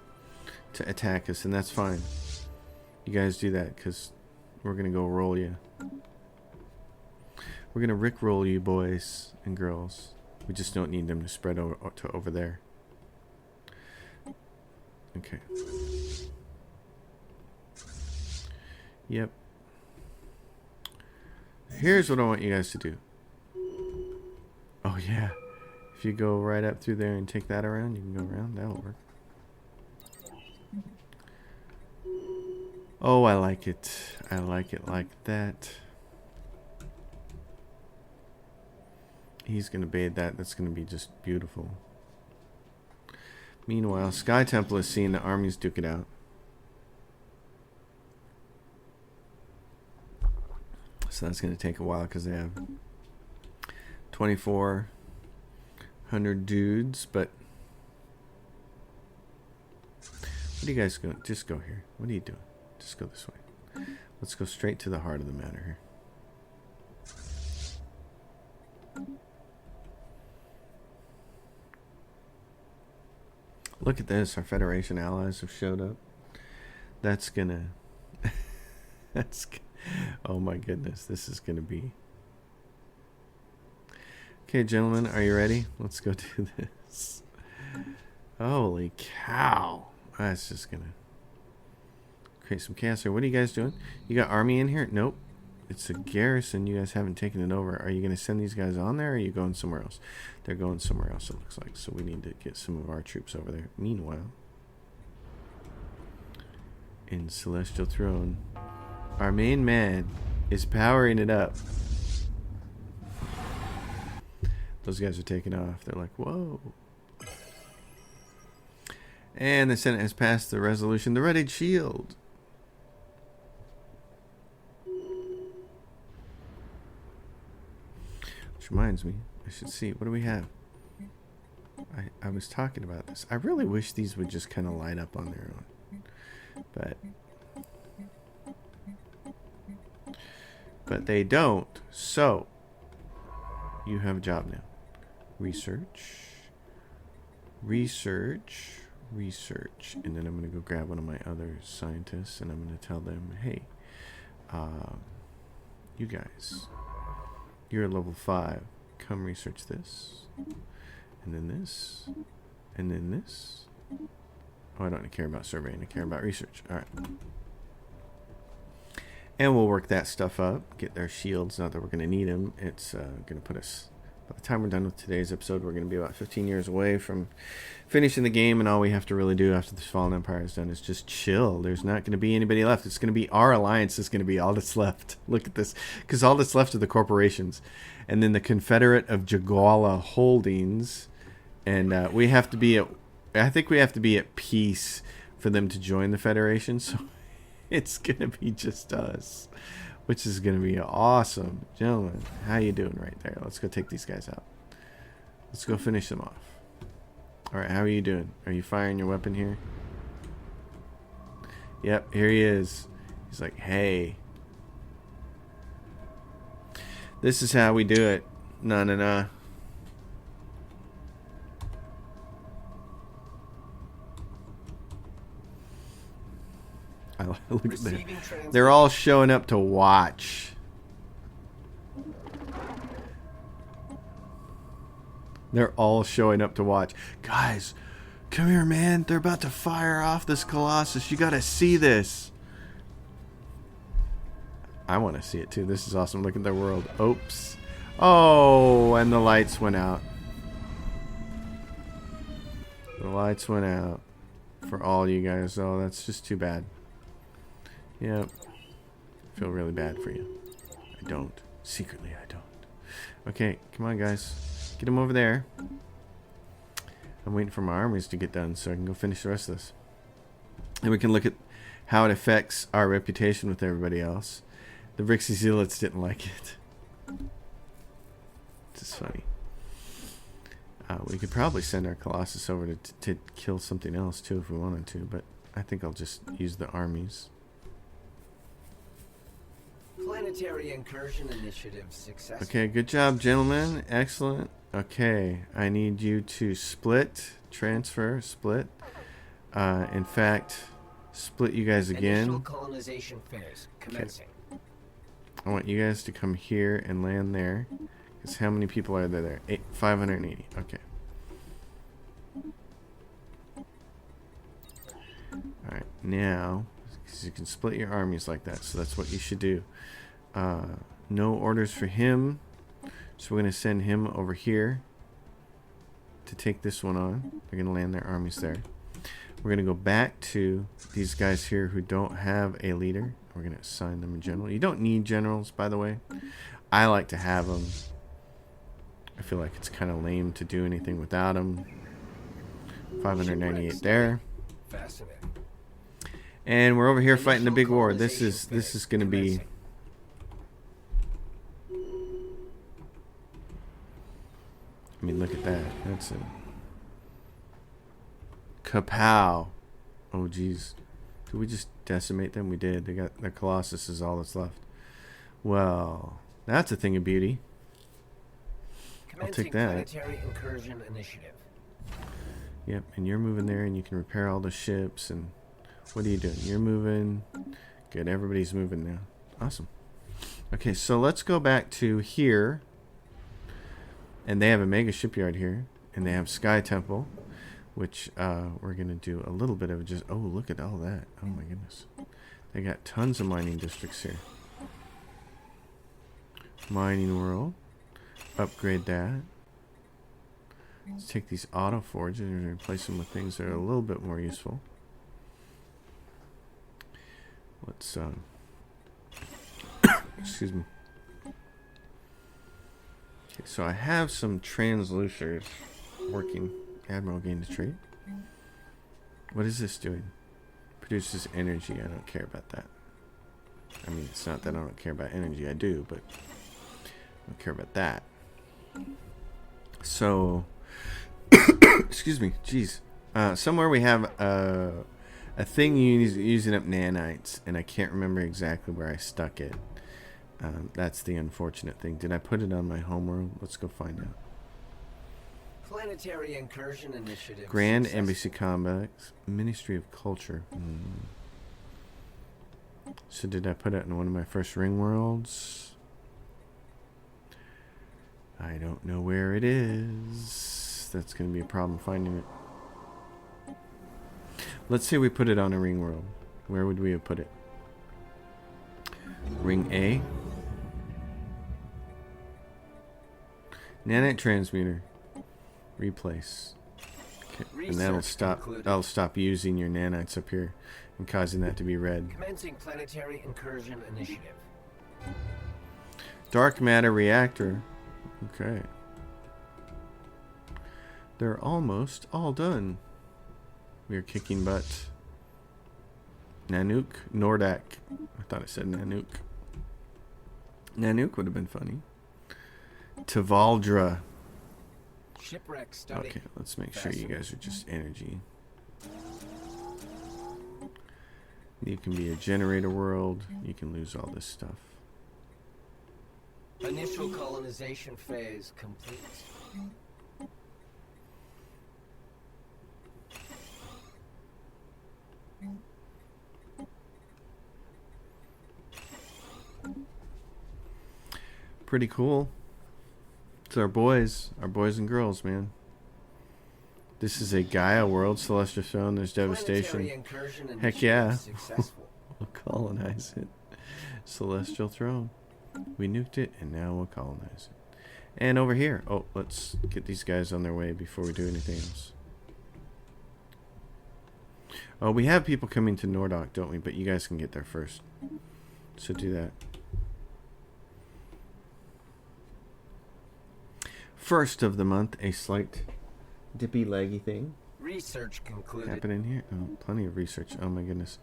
to attack us, and that's fine. You guys do that, because we're going to go roll you. We're going to rickroll you boys and girls. We just don't need them to spread over there. Okay. Yep. Here's what I want you guys to do. Oh yeah. If you go right up through there and take that around, you can go around. That'll work. Oh, I like it. I like it like that. He's going to bathe that. That's going to be just beautiful. Meanwhile, Sky Temple is seeing the armies duke it out. So that's going to take a while because they have 2,400 dudes. But what do you guys go? Just go here. What are you doing? Just go this way. Let's go straight to the heart of the matter here. Look at this. Our Federation allies have showed up. That's gonna... Oh my goodness. This is gonna be... Okay, gentlemen. Are you ready? Let's go do this. Holy cow. That's just gonna... create some chaos here. What are you guys doing? You got army in here? Nope. It's a garrison. You guys haven't taken it over. Are you going to send these guys on there, or are you going somewhere else? They're going somewhere else, it looks like. So we need to get some of our troops over there. Meanwhile, in Celestial Throne, our main man is powering it up. Those guys are taking off. They're like, whoa. And the Senate has passed the resolution, the Redded Shield. Which reminds me, I I should see. What do we have? I was talking about this. I really wish these would just kind of light up on their own. But they don't. So, you have a job now. Research. Research. Research. And then I'm going to go grab one of my other scientists and I'm going to tell them, hey, you guys, you're at level 5. Come research this. And then this. And then this. Oh, I don't care about surveying. I care about research. All right. And we'll work that stuff up. Get their shields. Not that we're going to need them. It's going to put us... By the time we're done with today's episode, we're going to be about 15 years away from finishing the game. And all we have to really do after this Fallen Empire is done is just chill. There's not going to be anybody left. It's going to be our alliance is going to be all that's left. Look at this. Because all that's left are the corporations. And then the Confederate of Jagwala Holdings. And we have to be at... I think we have to be at peace for them to join the Federation. So... It's going to be just us, which is going to be awesome. Gentlemen, how you doing right there? Let's go take these guys out. Let's go finish them off. All right, how are you doing? Are you firing your weapon here? Yep, here he is. He's like, hey. This is how we do it. Nah, nah, nah. Look at that. They're all showing up to watch. They're all showing up to watch. Guys, come here, man. They're about to fire off this Colossus. You got to see this. I want to see it too. This is awesome. Look at their world. Oops. Oh, and the lights went out. The lights went out for all you guys. Oh, that's just too bad. Yep. I feel really bad for you. I don't. Secretly, I don't. Okay, come on, guys. Get them over there. I'm waiting for my armies to get done so I can go finish the rest of this. And we can look at how it affects our reputation with everybody else. The Rixie Zealots didn't like it. This is funny. We could probably send our Colossus over to kill something else, too, if we wanted to. But I think I'll just use the armies. Planetary incursion initiative successful. Okay, good job, gentlemen. Excellent. Okay, I need you to split, transfer, split. In fact, split you guys again. Initial colonization phase commencing. Okay. I want you guys to come here and land there. Because how many people are there? 580. Okay. Alright, now, because you can split your armies like that, so that's what you should do. No orders for him, so we're going to send him over here to take this one on. They're going to land their armies there. We're going to go back to these guys here who don't have a leader. We're going to assign them a general. You don't need generals, by the way. I like to have them. I feel like it's kind of lame to do anything without them. 598 there. Fascinating. And we're over here fighting the big war. This is going to be... I mean, look at that. That's a... Kapow. Oh, geez. Did we just decimate them? We did. They got... Their Colossus is all that's left. Well, that's a thing of beauty. I'll take that. Planetary incursion initiative. Yep, and you're moving there, and you can repair all the ships, and... What are you doing? You're moving. Good, everybody's moving now. Awesome. Okay, so let's go back to here. And they have a mega shipyard here. And they have Sky Temple. Which we're going to do a little bit of just... Oh, look at all that. Oh my goodness. They got tons of mining districts here. Mining world. Upgrade that. Let's take these auto forges and replace them with things that are a little bit more useful. Let's excuse me. Okay, so I have some transducers working. Admiral gained a trait. What is this doing? Produces energy. I don't care about that. I mean, it's not that I don't care about energy. I do, but I don't care about that. So, excuse me, jeez. Somewhere we have a thing using up nanites, and I can't remember exactly where I stuck it. That's the unfortunate thing. Did I put it on my homeworld? Let's go find out. Planetary Incursion Initiative. Grand successful. Embassy Complex, Ministry of Culture. So did I put it in one of my first ring worlds? I don't know where it is. That's going to be a problem finding it. Let's say we put it on a ring world. Where would we have put it? Ring A. Nanite transmitter. Replace. Okay. And that'll stop using your nanites up here and causing that to be red. Commencing Planetary Incursion Initiative. Dark matter reactor. Okay. They're almost all done. We are kicking butt. Nanook? Nordak. I thought it said Nanook. Nanook would have been funny. Tavaldra. Shipwreck study. Okay, let's make sure you guys are just energy. You can be a generator world. You can lose all this stuff. Initial colonization phase complete. Pretty cool. It's our boys and girls, man. This is a Gaia world, Celestial Throne. There's devastation. Planetary Incursion Heck yeah. Initiative successful. We'll colonize it. Celestial Throne. We nuked it, and now we'll colonize it. And over here. Oh, let's get these guys on their way before we do anything else. Oh, we have people coming to Nordock, don't we? But you guys can get there first. So do that. First of the month, a slight dippy laggy thing Research concluded. happening here. Oh, plenty of research. Oh my goodness.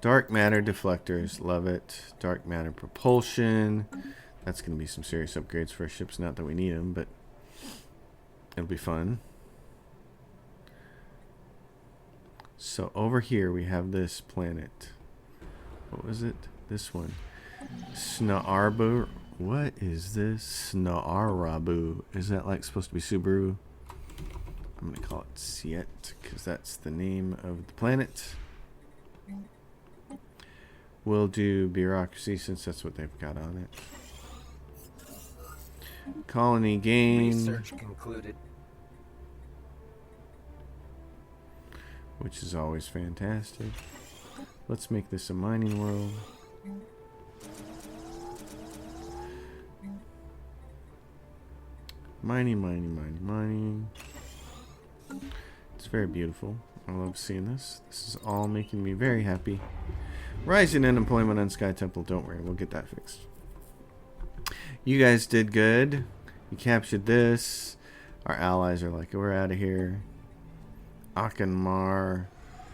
Dark matter deflectors, love it. Dark matter propulsion. That's going to be some serious upgrades for our ships. Not that we need them, but it'll be fun. So over here we have this planet. What was it? This one. Snaarbu. What is this? Snaarabu. Is that like supposed to be Subaru? I'm going to call it Siet because that's the name of the planet. We'll do bureaucracy since that's what they've got on it. Colony gain. Research concluded. Which is always fantastic. Let's make this a mining world. Mining. It's very beautiful. I love seeing this. This is all making me very happy. Rising unemployment on Sky Temple. Don't worry, we'll get that fixed. You guys did good. You captured this. Our allies are like, we're out of here. Akinmar.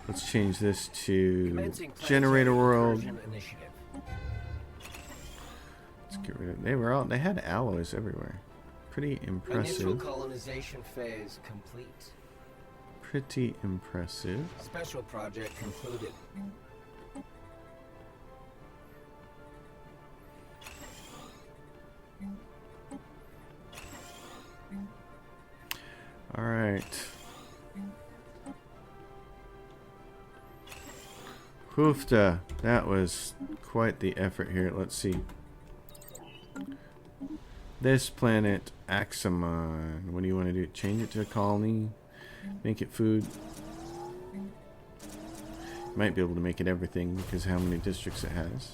Let's change this to Generator World. Let's get rid of. They had alloys everywhere. Pretty impressive. Initial colonization phase complete. Pretty impressive. Special project concluded. All right. Hoofda. That was quite the effort here. Let's see. This planet, Axamon. What do you want to do? Change it to a colony? Make it food? Might be able to make it everything because how many districts it has.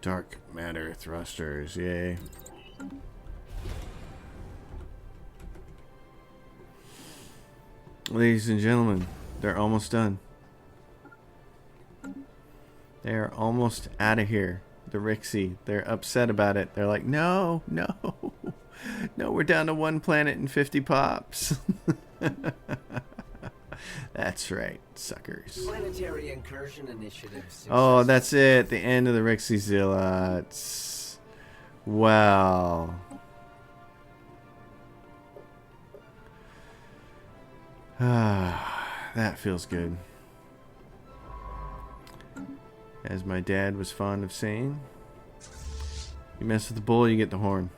Dark matter thrusters. Yay. Ladies and gentlemen, they're almost done. They are almost out of here. The Rixie, they're upset about it. They're like, no, we're down to 1 planet and 50 pops. That's right, suckers. Planetary Incursion Initiative. Oh, that's it. The end of the Rixie Zealots. Wow. Ah, that feels good. As my dad was fond of saying, you mess with the bull, you get the horn.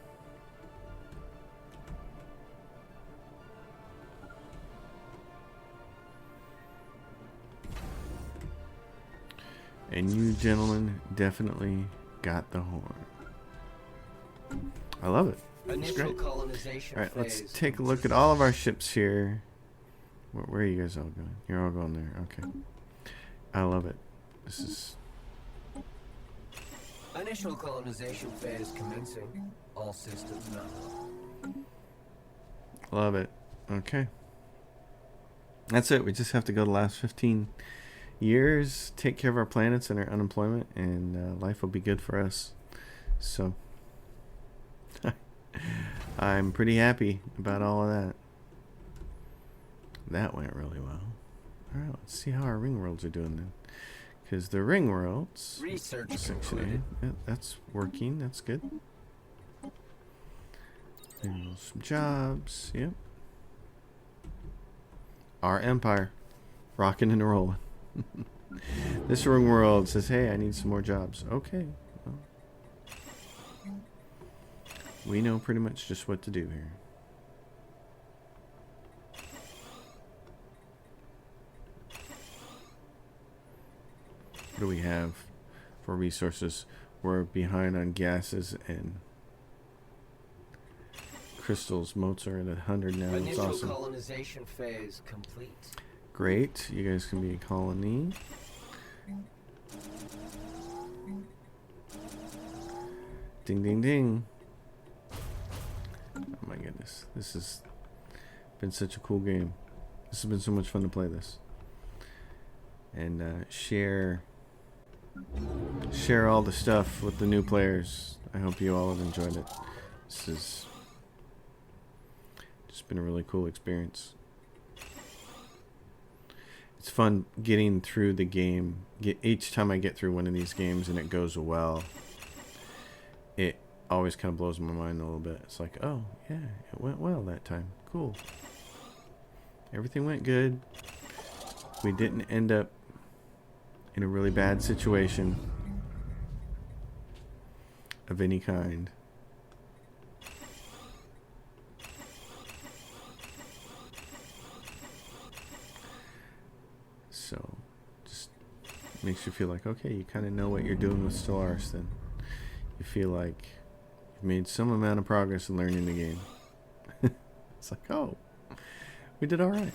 And you gentlemen definitely got the horn. I love it. It's great. Alright, let's take a look at all of our ships here. Where are you guys all going? You're all going there. Okay. I love it. This is... Initial colonization phase commencing. All systems now. Love it. Okay. That's it. We just have to go the last 15 years, take care of our planets and our unemployment, and life will be good for us. So I'm pretty happy about all of that. That went really well. Alright, let's see how our ring worlds are doing then. Because the ring worlds, Research section A, yeah, that's working, that's good. And some jobs, yep. Our empire, rocking and rolling. This ring world says, hey, I need some more jobs. Okay. Well, we know pretty much just what to do here. What do we have for resources? We're behind on gases and crystals. Motes are at 100 now. That's awesome. Colonization phase complete. Great. You guys can be a colony. Ding, ding, ding. Oh my goodness. This has been such a cool game. This has been so much fun to play this. And share all the stuff with the new players. I hope you all have enjoyed it. This has just been a really cool experience. It's fun getting through the game. Each time I get through one of these games and it goes well, it always kind of blows my mind a little bit. It's like, oh, yeah, it went well that time. Cool. Everything went good. We didn't end up in a really bad situation of any kind. So, just makes you feel like, okay, you kind of know what you're doing with Stellaris then. You feel like you've made some amount of progress in learning the game. It's like, oh, we did alright.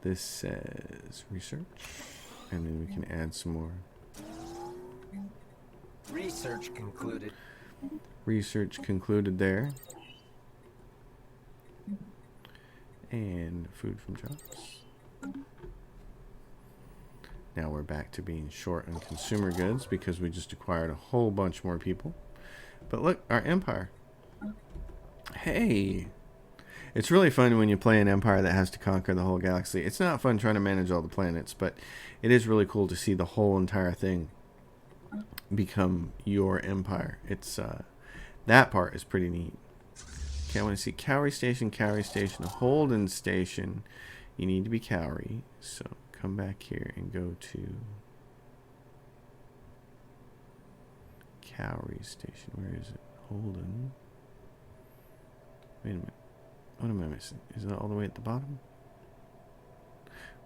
This says research, and then we can add some more. Research concluded. Research concluded there. And food from jobs. Now we're back to being short on consumer goods because we just acquired a whole bunch more people. But look, our empire. Hey! It's really fun when you play an empire that has to conquer the whole galaxy. It's not fun trying to manage all the planets, but it is really cool to see the whole entire thing become your empire. It's that part is pretty neat. Okay, I want to see Cowrie Station, Holden Station. You need to be Cowrie, so come back here and go to Cowrie Station. Where is it? Holden. Wait a minute. What am I missing? Is it all the way at the bottom?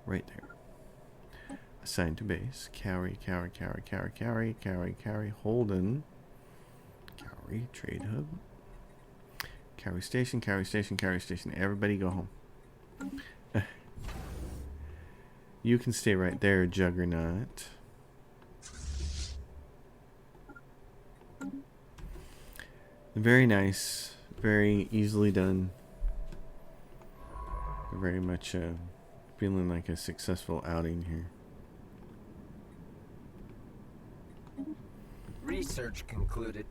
Right there. Assign to base. Cowrie, Holden. Cowrie, Trade Hub. Cowrie Station. Everybody go home. You can stay right there, Juggernaut. Very nice. Very easily done. Very much feeling like a successful outing here. Research concluded.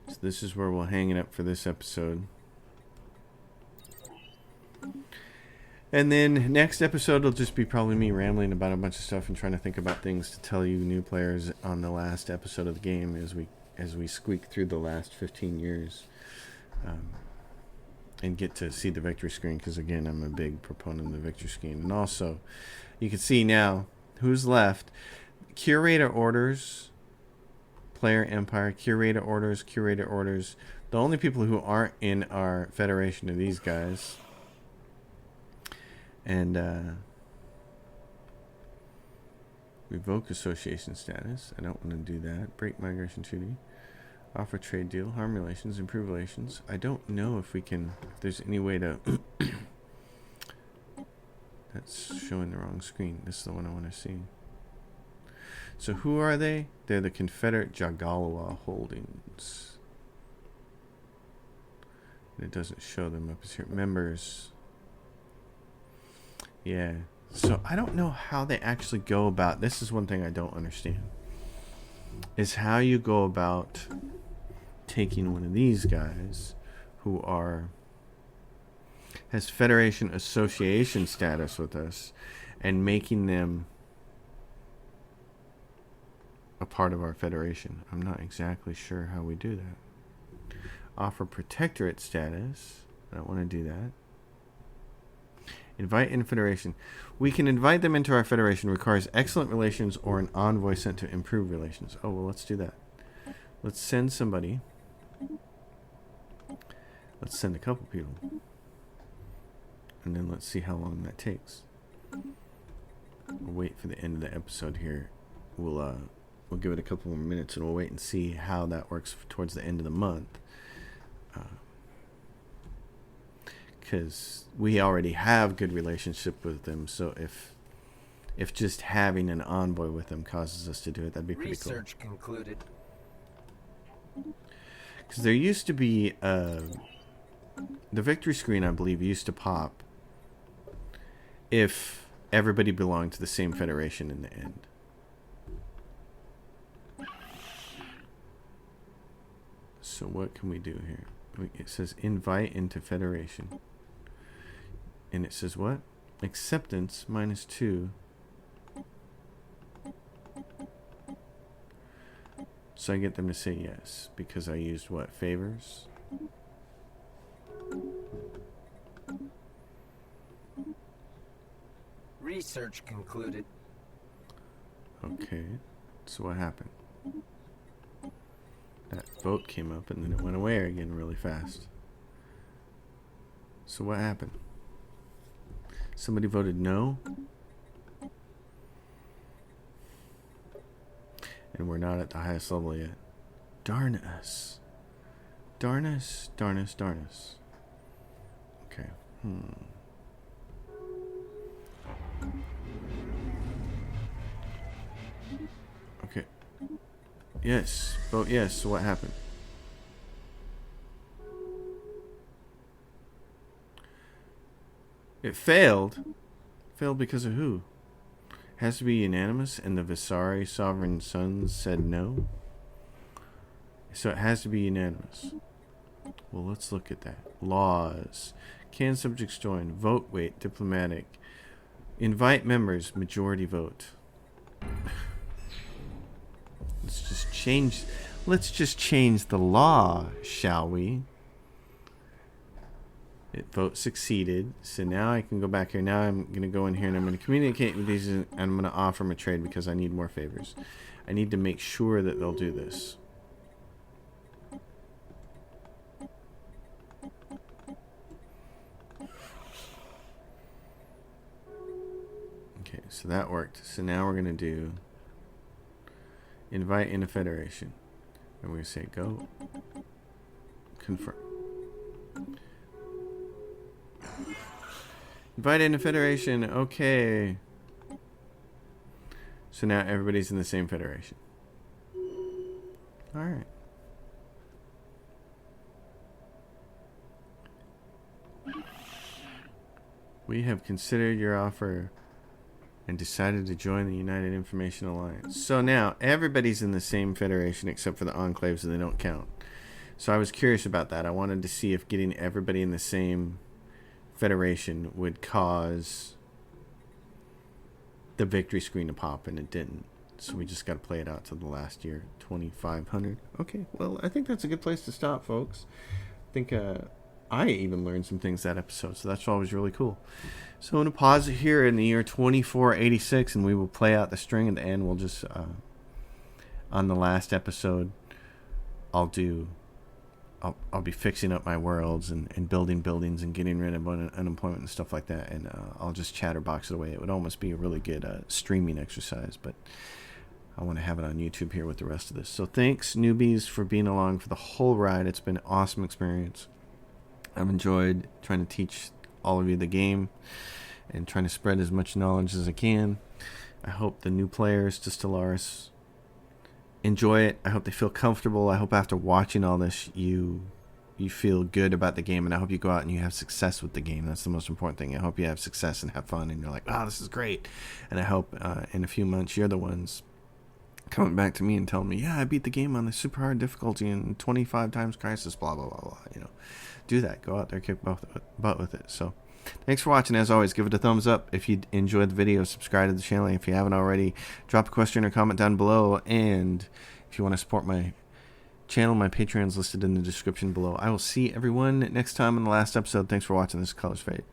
So this is where we'll hang it up for this episode. And then next episode will just be probably me rambling about a bunch of stuff and trying to think about things to tell you new players on the last episode of the game as we squeak through the last 15 years. and get to see the victory screen, because again, I'm a big proponent of the victory screen. And also, you can see now who's left. Curator orders, player empire, curator orders, curator orders. The only people who aren't in our federation are these guys. And revoke association status. I don't want to do that. Break migration treaty. Offer trade deal. Harm relations. Improve relations. I don't know if we can... if there's any way to... That's showing the wrong screen. This is the one I want to see. So who are they? They're the Confederate Jagalawa Holdings. And it doesn't show them up here. Members. Yeah. So I don't know how they actually go about... this is one thing I don't understand. Is how you go about taking one of these guys who are... has Federation Association status with us and making them a part of our Federation. I'm not exactly sure how we do that. Offer Protectorate status. I don't want to do that. Invite in Federation. We can invite them into our Federation. Requires excellent relations or an envoy sent to improve relations. Oh, well, let's do that. Let's send somebody. Let's send a couple people. And then let's see how long that takes. We'll wait for the end of the episode here. We'll give it a couple more minutes and we'll wait and see how that works towards the end of the month. Because we already have good relationship with them, so if just having an envoy with them causes us to do it, that'd be pretty cool. Research concluded. Because there used to be the victory screen, I believe, used to pop if everybody belonged to the same federation in the end. So what can we do here? It says invite into federation. And it says what? Acceptance -2. So I get them to say yes because I used what? Favors? Research concluded. Okay. So what happened? That vote came up and then it went away again really fast. So what happened? Somebody voted no. And we're not at the highest level yet. Darn us. Darn us, darn us, darn us. Okay. Okay. Yes. Vote yes. So what happened? It failed. Failed because of who? Has to be unanimous, and the Visari Sovereign Sons said no. So it has to be unanimous. Well, let's look at that. Laws. Can subjects join? Vote weight. Diplomatic. Invite members. Majority vote. Let's just change. Let's just change the law, shall we? Vote succeeded. So now I can go back here. Now I'm going to go in here and I'm going to communicate with these and I'm going to offer them a trade because I need more favors. I need to make sure that they'll do this. Okay, so that worked. So now we're going to do invite in a federation. And we're going to say go. Confirm. Invite in a federation. Okay. So now everybody's in the same federation. Alright. We have considered your offer and decided to join the United Information Alliance. So now everybody's in the same federation except for the enclaves and they don't count. So I was curious about that. I wanted to see if getting everybody in the same federation would cause the victory screen to pop, and it didn't. So we just got to play it out to the last year. 2,500. Okay, well, I think that's a good place to stop, folks. I think I even learned some things that episode, so that's always really cool. So I'm going to pause it here in the year 2486, and we will play out the string at the end. We'll just, on the last episode, I'll be fixing up my worlds and building buildings and getting rid of unemployment and stuff like that, and I'll just chatterbox it away. It would almost be a really good streaming exercise, but I want to have it on YouTube here with the rest of this. So thanks, newbies, for being along for the whole ride. It's been an awesome experience. I've enjoyed trying to teach all of you the game and trying to spread as much knowledge as I can. I hope the new players to Stellaris enjoy it. I hope they feel comfortable. I hope after watching all this you feel good about the game, and I hope you go out and you have success with the game. That's the most important thing. I hope you have success and have fun and you're like, oh, this is great. And I hope in a few months you're the ones coming back to me and telling me, yeah, I beat the game on the super hard difficulty and 25 times crisis, blah blah blah blah. Do that. Go out there, kick butt with it. So thanks for watching. As always, give it a thumbs up if you enjoyed the video. Subscribe to the channel if you haven't already. Drop a question or comment down below. And if you want to support my channel, my Patreon is listed in the description below. I will see everyone next time in the last episode. Thanks for watching. This is Colors Fade.